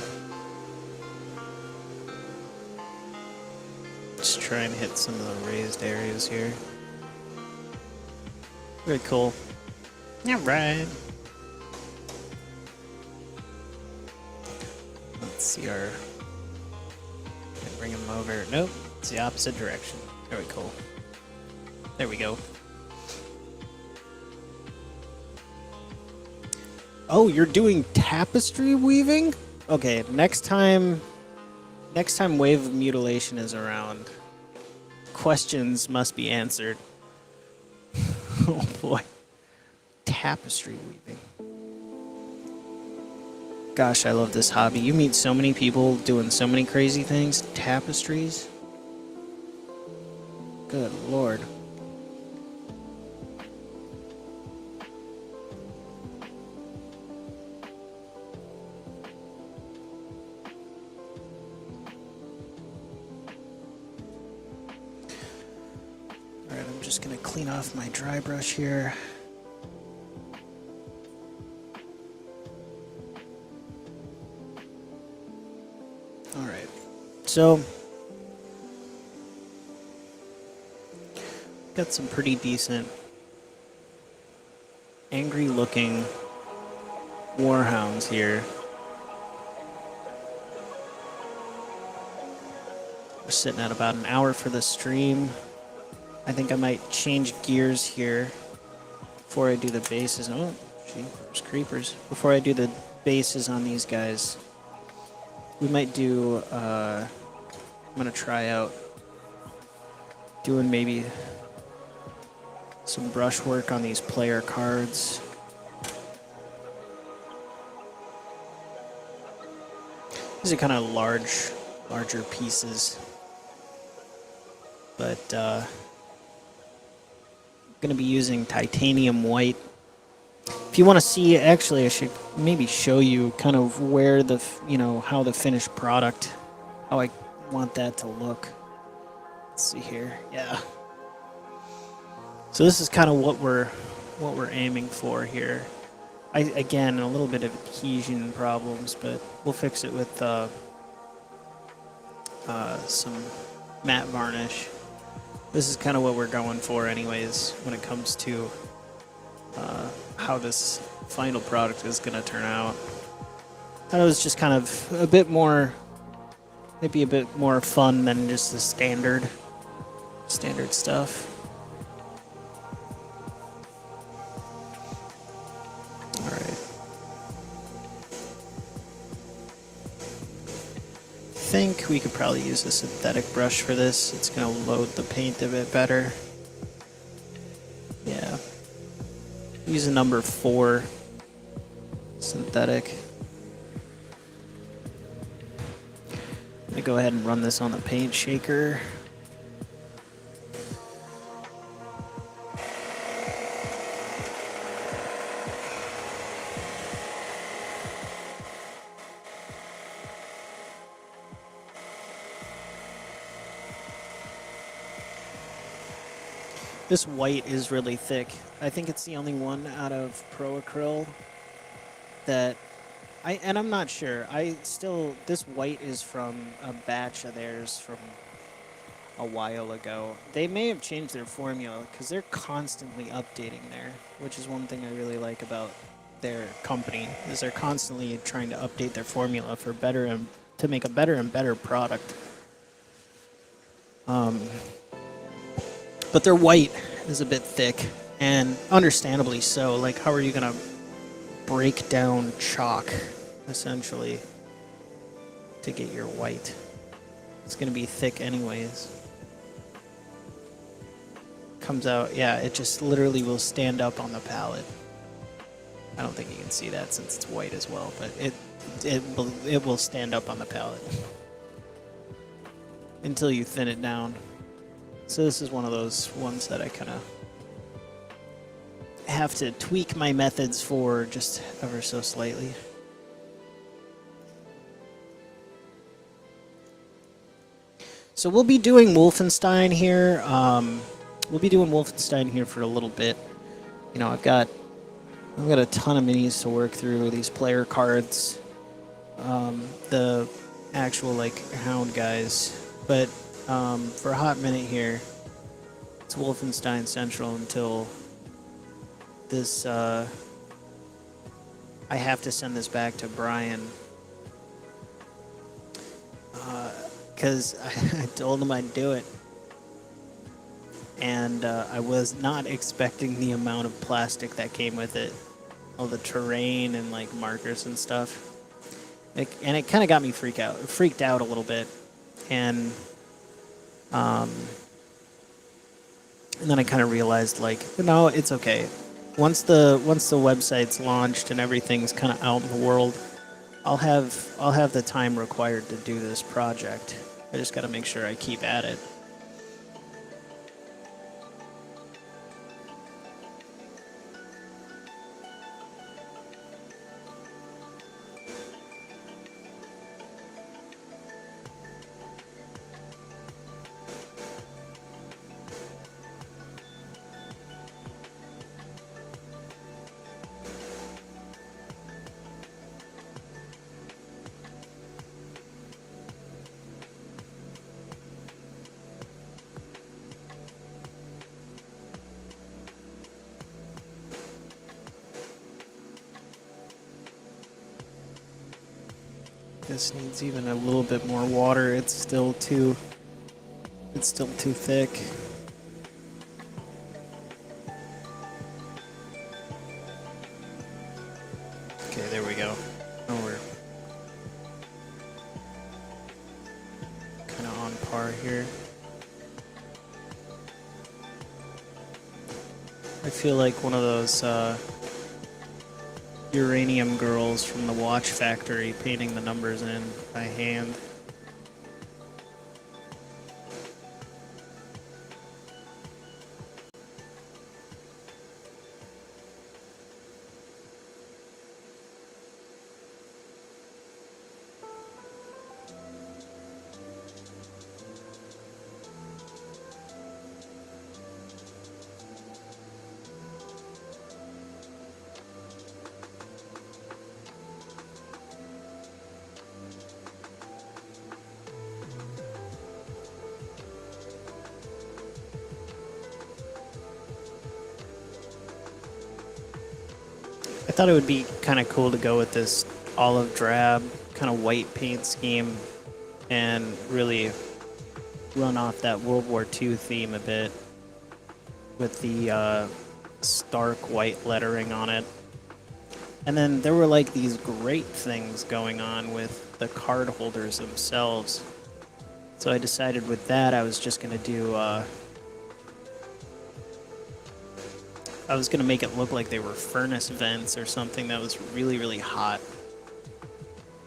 Just try and hit some of the raised areas here. Very cool. Yeah, right. Let's see our... Bring them over. Nope, it's the opposite direction. Very cool. There we go. Oh, you're doing tapestry weaving? Okay, next time Wave of Mutilation is around, questions must be answered. Oh boy. Tapestry weaving. Gosh, I love this hobby. You meet so many people doing so many crazy things. Tapestries. Good Lord. just gonna clean off my dry brush here. Alright, so got some pretty decent angry looking warhounds here. We're sitting at about an hour for the stream. I think I might change gears here before I do the bases. Oh, jeepers creepers. Before I do the bases on these guys, we might do, I'm going to try out doing maybe some brush work on these player cards. These are kind of larger pieces. But I'm going to be using titanium white. If you want to see, actually, I should maybe show you kind of where the, how the finished product, how I want that to look. Let's see here. Yeah. So this is kind of what we're aiming for here. Again, a little bit of adhesion problems, but we'll fix it with some matte varnish. This is kind of what we're going for anyways when it comes to how this final product is going to turn out. I thought it was just kind of a bit more, maybe a bit more fun than just the standard stuff. All right. I think we could probably use a synthetic brush for this. It's going to load the paint a bit better. Yeah. Use a number 4 synthetic. I'm going to go ahead and run this on the paint shaker. This white is really thick. I think it's the only one out of Pro Acryl that and I'm not sure. This white is from a batch of theirs from a while ago. They may have changed their formula because they're constantly updating there, which is one thing I really like about their company, is they're constantly trying to update their formula for better and to make a better and better product. But their white is a bit thick, and understandably so. Like, how are you going to break down chalk, essentially, to get your white? It's going to be thick anyways. Comes out, yeah, it just literally will stand up on the palette. I don't think you can see that since it's white as well, but it will stand up on the palette until you thin it down. So this is one of those ones that I kind of have to tweak my methods for just ever so slightly. So we'll be doing Wolfenstein here. We'll be doing Wolfenstein here for a little bit. You know, I've got a ton of minis to work through. These player cards, the actual like HOUND guys, but for a hot minute here, it's Wolfenstein Central until this. I have to send this back to Brian because I told him I'd do it, and I was not expecting the amount of plastic that came with it, all the terrain and like markers and stuff. And it kind of got me freaked out a little bit, and then I kind of realized, like, no, it's okay. Once the website's launched and everything's kind of out in the world, I'll have the time required to do this project. I just got to make sure I keep at it. This needs even a little bit more water. It's still too thick. Okay, there we go. Now we're kind of on par here. I feel like one of those uranium girls from the watch factory painting the numbers in by hand. I thought it would be kind of cool to go with this olive drab kind of white paint scheme and really run off that World War II theme a bit with the stark white lettering on it. And then there were like these great things going on with the card holders themselves. So I decided with that I was just going to do I was going to make it look like they were furnace vents or something that was really, really hot.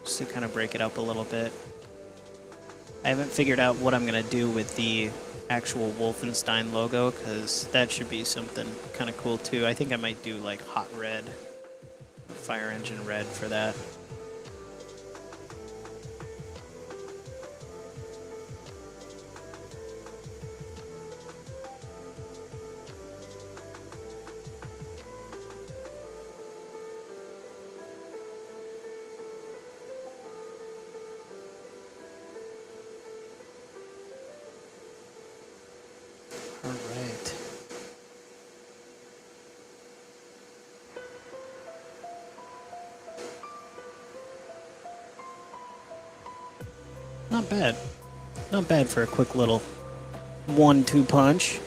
Just to kind of break it up a little bit. I haven't figured out what I'm going to do with the actual Wolfenstein logo, because that should be something kind of cool too. I think I might do like hot red, fire engine red for that. Not bad. Not bad for a quick little 1-2 punch.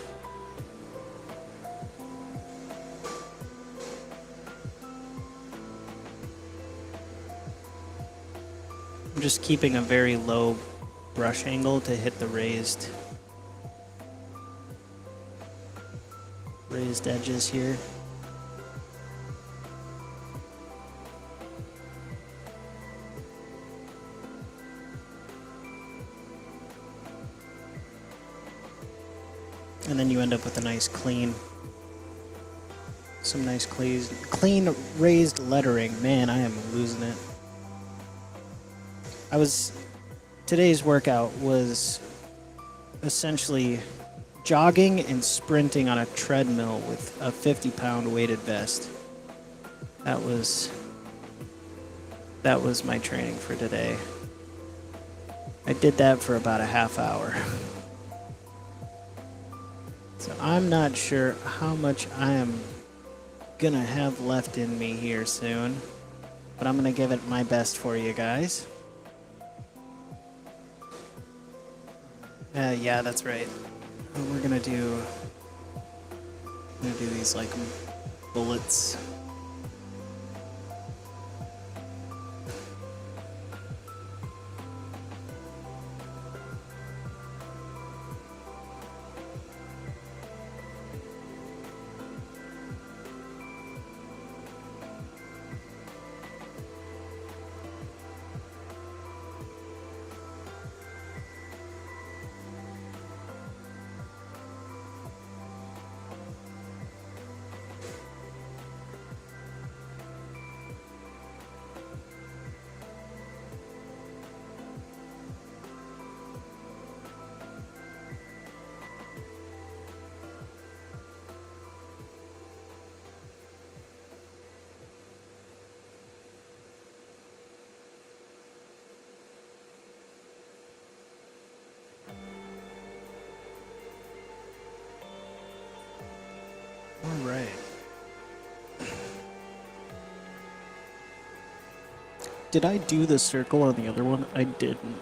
I'm just keeping a very low brush angle to hit the raised edges here. And then you end up with a nice some nice clean raised lettering. Man, I am losing it. Today's workout was essentially jogging and sprinting on a treadmill with a 50-pound weighted vest. That was my training for today. I did that for about a half hour. So I'm not sure how much I am gonna have left in me here soon, but I'm gonna give it my best for you guys. Yeah, that's right. We're gonna do these like bullets. Did I do the circle on the other one? I didn't.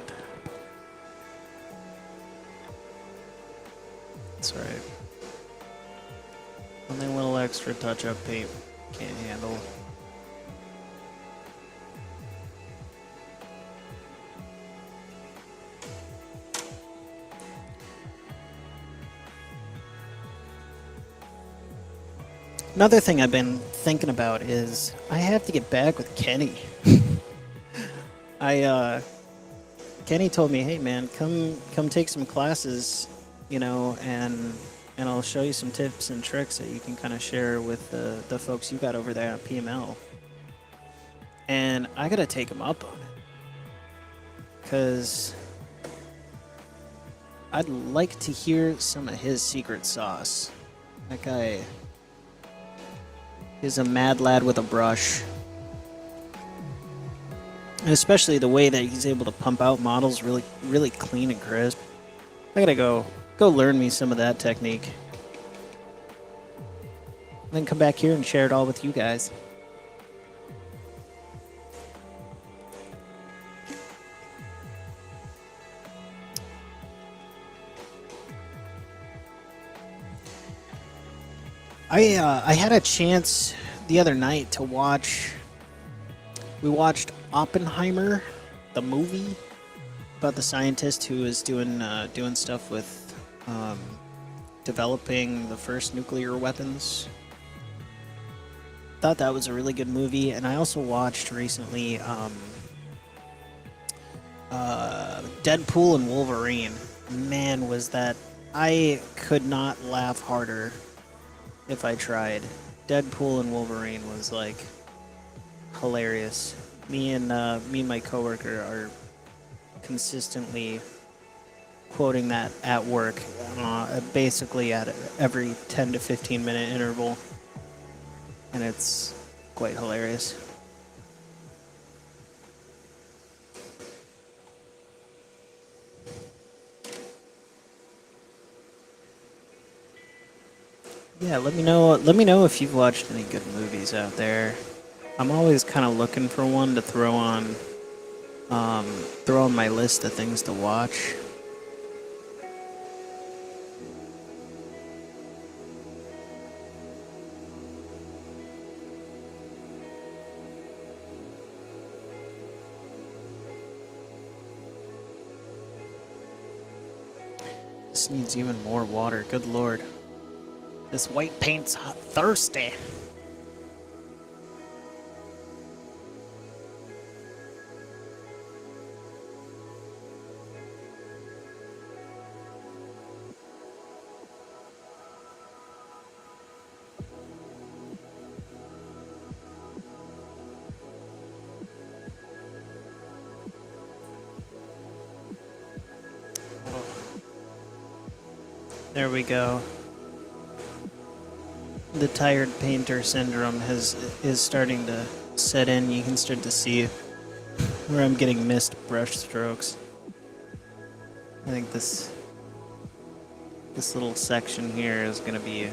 That's alright. Only a little extra touch-up paint can't handle. Another thing I've been thinking about is I have to get back with Kenny. Kenny told me, "Hey man, come take some classes, you know, and I'll show you some tips and tricks that you can kind of share with the folks you got over there at PML." And I gotta take him up on it, cause I'd like to hear some of his secret sauce. That guy is a mad lad with a brush. And especially the way that he's able to pump out models really, really clean and crisp. I gotta go learn me some of that technique. And then come back here and share it all with you guys. I had a chance the other night to watch. We watched Oppenheimer, the movie about the scientist who is doing stuff with developing the first nuclear weapons. Thought that was a really good movie, and I also watched recently Deadpool and Wolverine. Man, was that... I could not laugh harder if I tried. Deadpool and Wolverine was like hilarious. Me and my coworker are consistently quoting that at work, basically at every 10 to 15 minute interval, and it's quite hilarious. Yeah, let me know if you've watched any good movies out there. I'm always kind of looking for one to throw on my list of things to watch. This needs even more water, good lord. This white paint's thirsty. There we go. The tired painter syndrome is starting to set in. You can start to see where I'm getting missed brush strokes. I think this little section here is going to be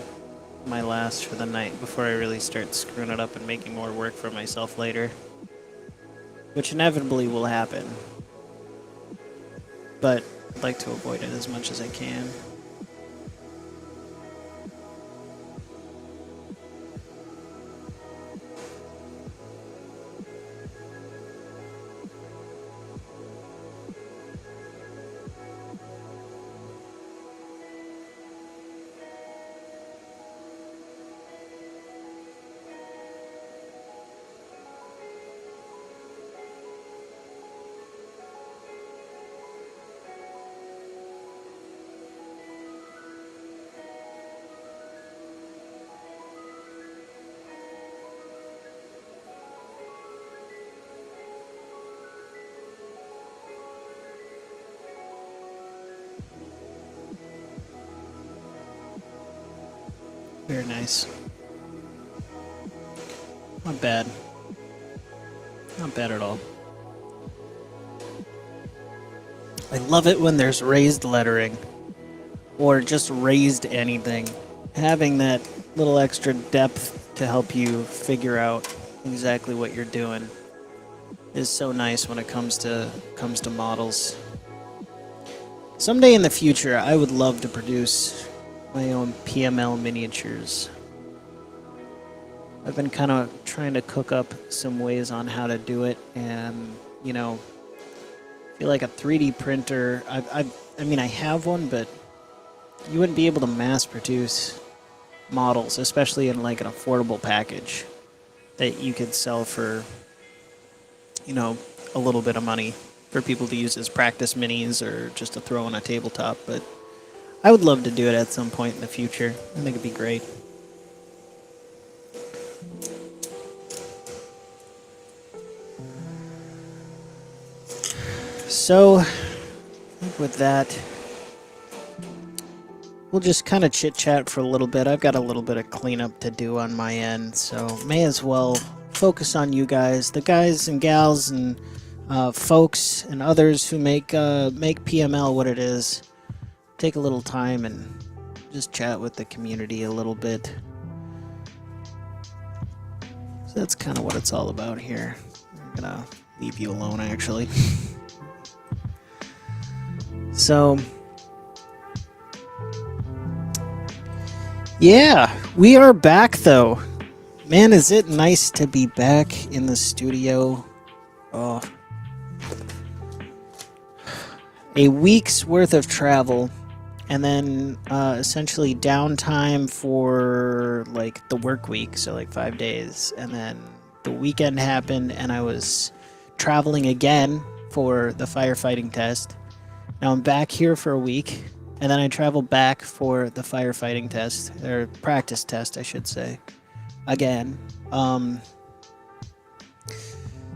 my last for the night before I really start screwing it up and making more work for myself later, which inevitably will happen, but I'd like to avoid it as much as I can. Very nice. Not bad. Not bad at all. I love it when there's raised lettering, or just raised anything. Having that little extra depth to help you figure out exactly what you're doing is so nice when it comes to models. Someday in the future, I would love to produce my own PML miniatures. I've been kind of trying to cook up some ways on how to do it, and I feel like a 3D printer. I mean, I have one, but you wouldn't be able to mass produce models, especially in like an affordable package that you could sell for, a little bit of money for people to use as practice minis or just to throw on a tabletop. But I would love to do it at some point in the future. I think it'd be great. So, I think with that, we'll just kind of chit-chat for a little bit. I've got a little bit of cleanup to do on my end, so may as well focus on you guys, the guys and gals and folks and others who make PML what it is. Take a little time and just chat with the community a little bit. So that's kind of what it's all about here. I'm gonna leave you alone, actually. So, yeah, we are back though. Man, is it nice to be back in the studio. Oh. A week's worth of travel, and then essentially downtime for like the work week, so like 5 days, and then the weekend happened and I was traveling again for the firefighting test. Now I'm back here for a week, and then I travel back for the firefighting test, or practice test, I should say, again.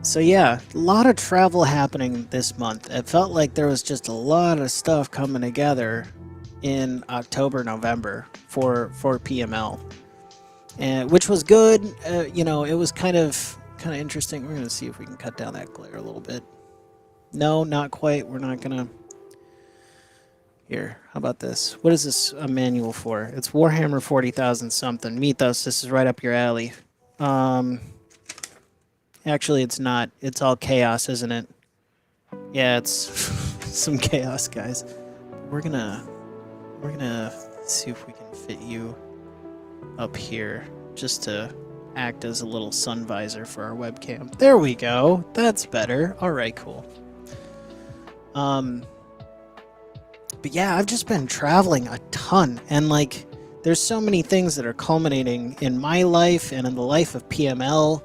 So yeah, a lot of travel happening this month. It felt like there was just a lot of stuff coming together in October, November for PML, and which was good. It was kind of interesting. We're gonna see if we can cut down that glare a little bit. No, not quite. We're not gonna. Here, how about this? What is this a manual for? It's Warhammer 40,000 something. Mythos, this is right up your alley. Actually, it's not. It's all chaos, isn't it? Yeah, it's some chaos, guys. We're gonna see if we can fit you up here just to act as a little sun visor for our webcam. There we go. That's better. All right, cool. But yeah, I've just been traveling a ton, and like, there's so many things that are culminating in my life and in the life of PML,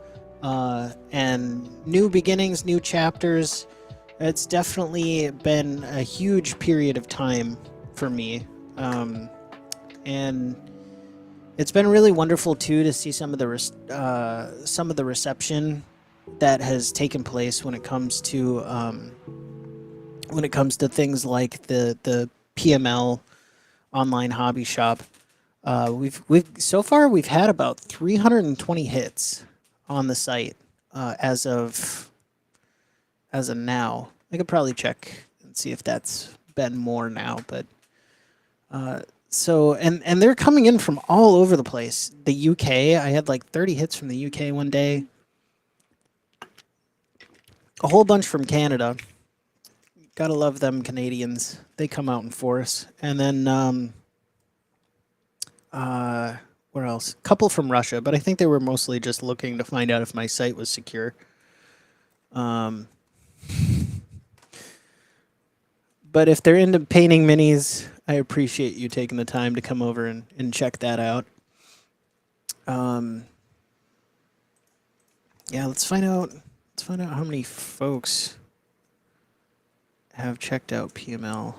and new beginnings, new chapters. It's definitely been a huge period of time for me, and it's been really wonderful too to see some of the reception that has taken place when it comes to things like the PML online hobby shop. We've so far we've had about 320 hits on the site as of now. I could probably check and see if that's been more now, but so and they're coming in from all over the place. The UK, I had like 30 hits from the UK one day. A whole bunch from Canada. Gotta love them Canadians. They come out in force. And then, where else? A couple from Russia, but I think they were mostly just looking to find out if my site was secure. But if they're into painting minis, I appreciate you taking the time to come over and check that out. Yeah, let's find out how many folks have checked out PML.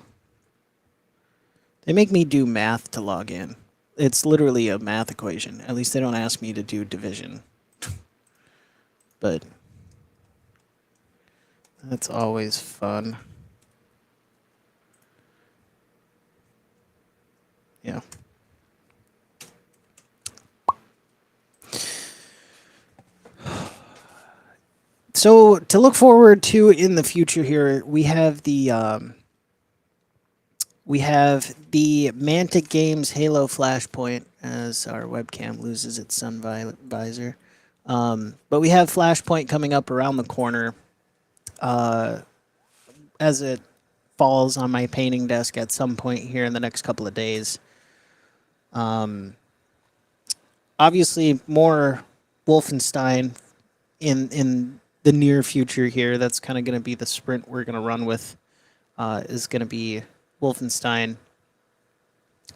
They make me do math to log in. It's literally a math equation. At least they don't ask me to do division. But that's always fun. Yeah. So to look forward to in the future here, we have the Mantic Games Halo Flashpoint as our webcam loses its sun visor. But we have Flashpoint coming up around the corner. as it falls on my painting desk at some point here in the next couple of days. Obviously, more Wolfenstein in the near future here. That's kind of going to be the sprint we're going to run with. Is going to be Wolfenstein,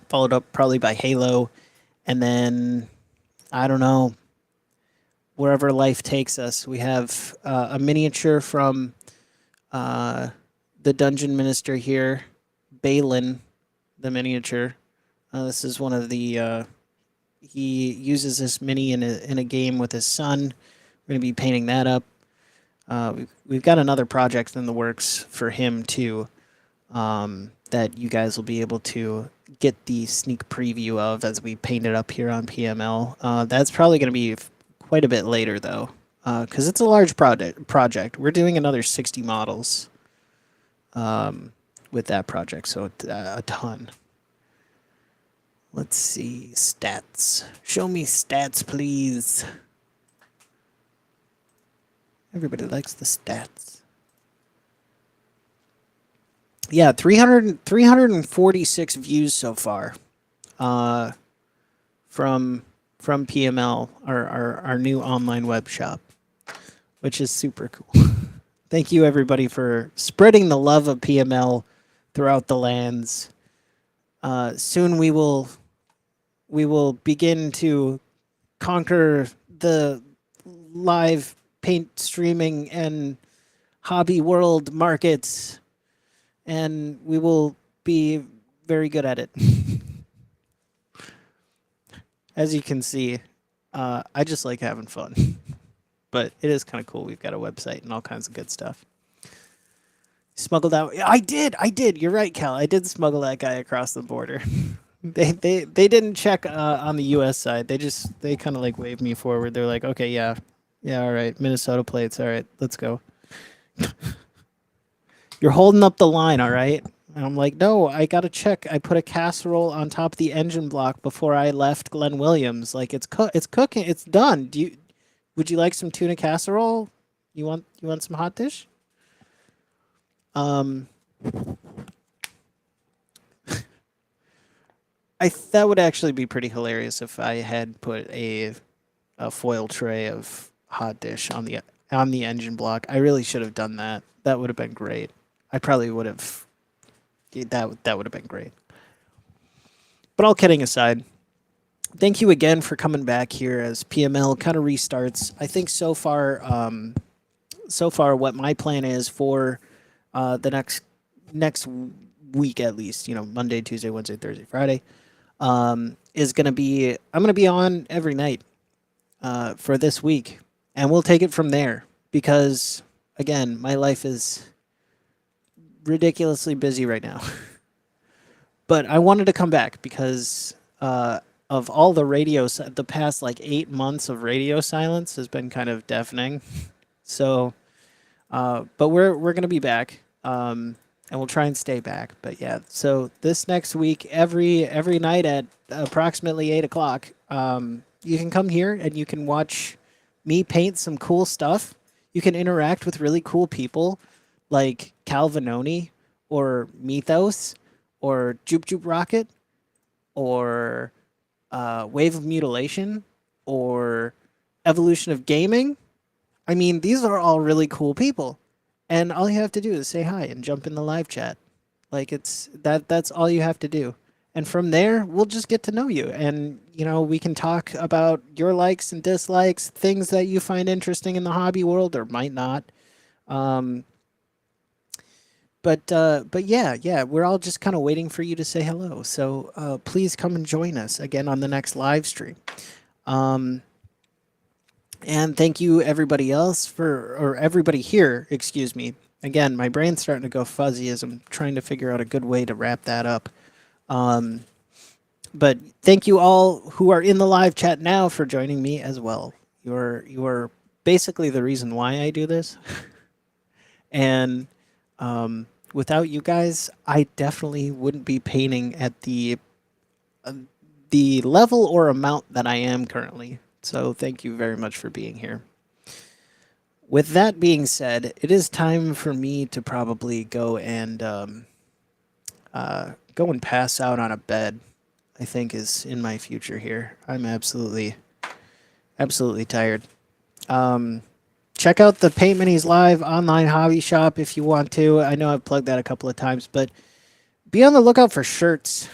followed up probably by Halo, and then I don't know, wherever life takes us. We have a miniature from the dungeon minister here, Balin, the miniature. This is one of the. He uses this mini in a game with his son. We're going to be painting that up. We've got another project in the works for him too, that you guys will be able to get the sneak preview of as we paint it up here on PML. That's probably going to be quite a bit later though, because it's a large project. We're doing another 60 models with that project, so a ton. Let's see, stats. Show me stats, please. Everybody likes the stats. Yeah, 346 views so far from PML, our new online web shop, which is super cool. Thank you, everybody, for spreading the love of PML throughout the lands. Soon we will begin to conquer the live paint streaming and hobby world markets, and we will be very good at it. As you can see, I just like having fun, but it is kind of cool. We've got a website and all kinds of good stuff. Smuggled out. I did. You're right, Cal. I did smuggle that guy across the border. They didn't check on the U.S. side. They kind of like waved me forward. They're like, okay, yeah, all right, Minnesota plates. All right, let's go. You're holding up the line, all right? And I'm like, no, I gotta check. I put a casserole on top of the engine block before I left Glen Williams. Like it's cooking. It's done. Would you like some tuna casserole? You want some hot dish? That would actually be pretty hilarious if I had put a foil tray of hot dish on the engine block. I really should have done that. That would have been great. I probably would have. That would have been great. But all kidding aside, thank you again for coming back here as PML kind of restarts. I think so far, what my plan is for the next week at least, Monday, Tuesday, Wednesday, Thursday, Friday, is going to be, I'm going to be on every night for this week, and we'll take it from there because, again, my life is ridiculously busy right now. But I wanted to come back because of all the the past like 8 months of radio silence has been kind of deafening. So, but we're going to be back. And we'll try and stay back. But yeah, so this next week, every night at approximately 8:00, you can come here and you can watch me paint some cool stuff. You can interact with really cool people like Calvinoni or Mythos or Joop Joop Rocket or Wave of Mutilation or Evolution of Gaming. I mean, these are all really cool people. And all you have to do is say hi and jump in the live chat. Like that's all you have to do. And from there, we'll just get to know you. And, we can talk about your likes and dislikes, things that you find interesting in the hobby world or might not. But yeah, we're all just kind of waiting for you to say hello. So please come and join us again on the next live stream. And thank you everybody else or everybody here, excuse me. Again, my brain's starting to go fuzzy as I'm trying to figure out a good way to wrap that up. But thank you all who are in the live chat now for joining me as well. You're basically the reason why I do this. And without you guys, I definitely wouldn't be painting at the level or amount that I am currently. So thank you very much for being here. with that being said, it is time for me to probably go and pass out on a bed. I think is in my future here. I'm absolutely tired. Um, Check out the Paint Minis Live online hobby shop if you want to. I know I've plugged that a couple of times, but be on the lookout for shirts.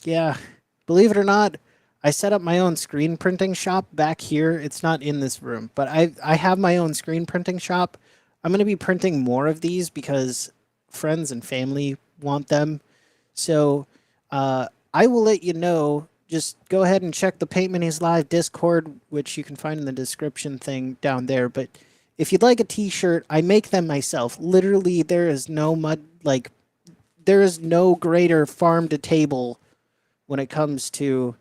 Yeah, believe it or not, I set up my own screen printing shop back here. It's not in this room, but I have my own screen printing shop. I'm going to be printing more of these because friends and family want them. So I will let you know. Just go ahead and check the Paint Minis Live Discord, which you can find in the description thing down there. But if you'd like a T-shirt, I make them myself. Literally, there is no greater farm to table when it comes to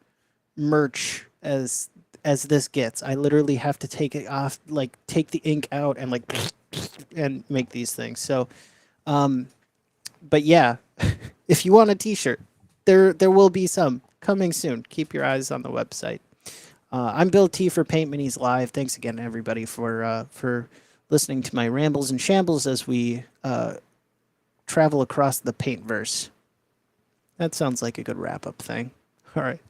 merch as this gets. I literally have to take it off, like take the ink out and like and make these things. So, but yeah, if you want a T-shirt, there will be some coming soon. Keep your eyes on the website. I'm Bill T for Paint Minis Live. Thanks again, everybody, for listening to my rambles and shambles as we travel across the paintverse. That sounds like a good wrap up thing. All right.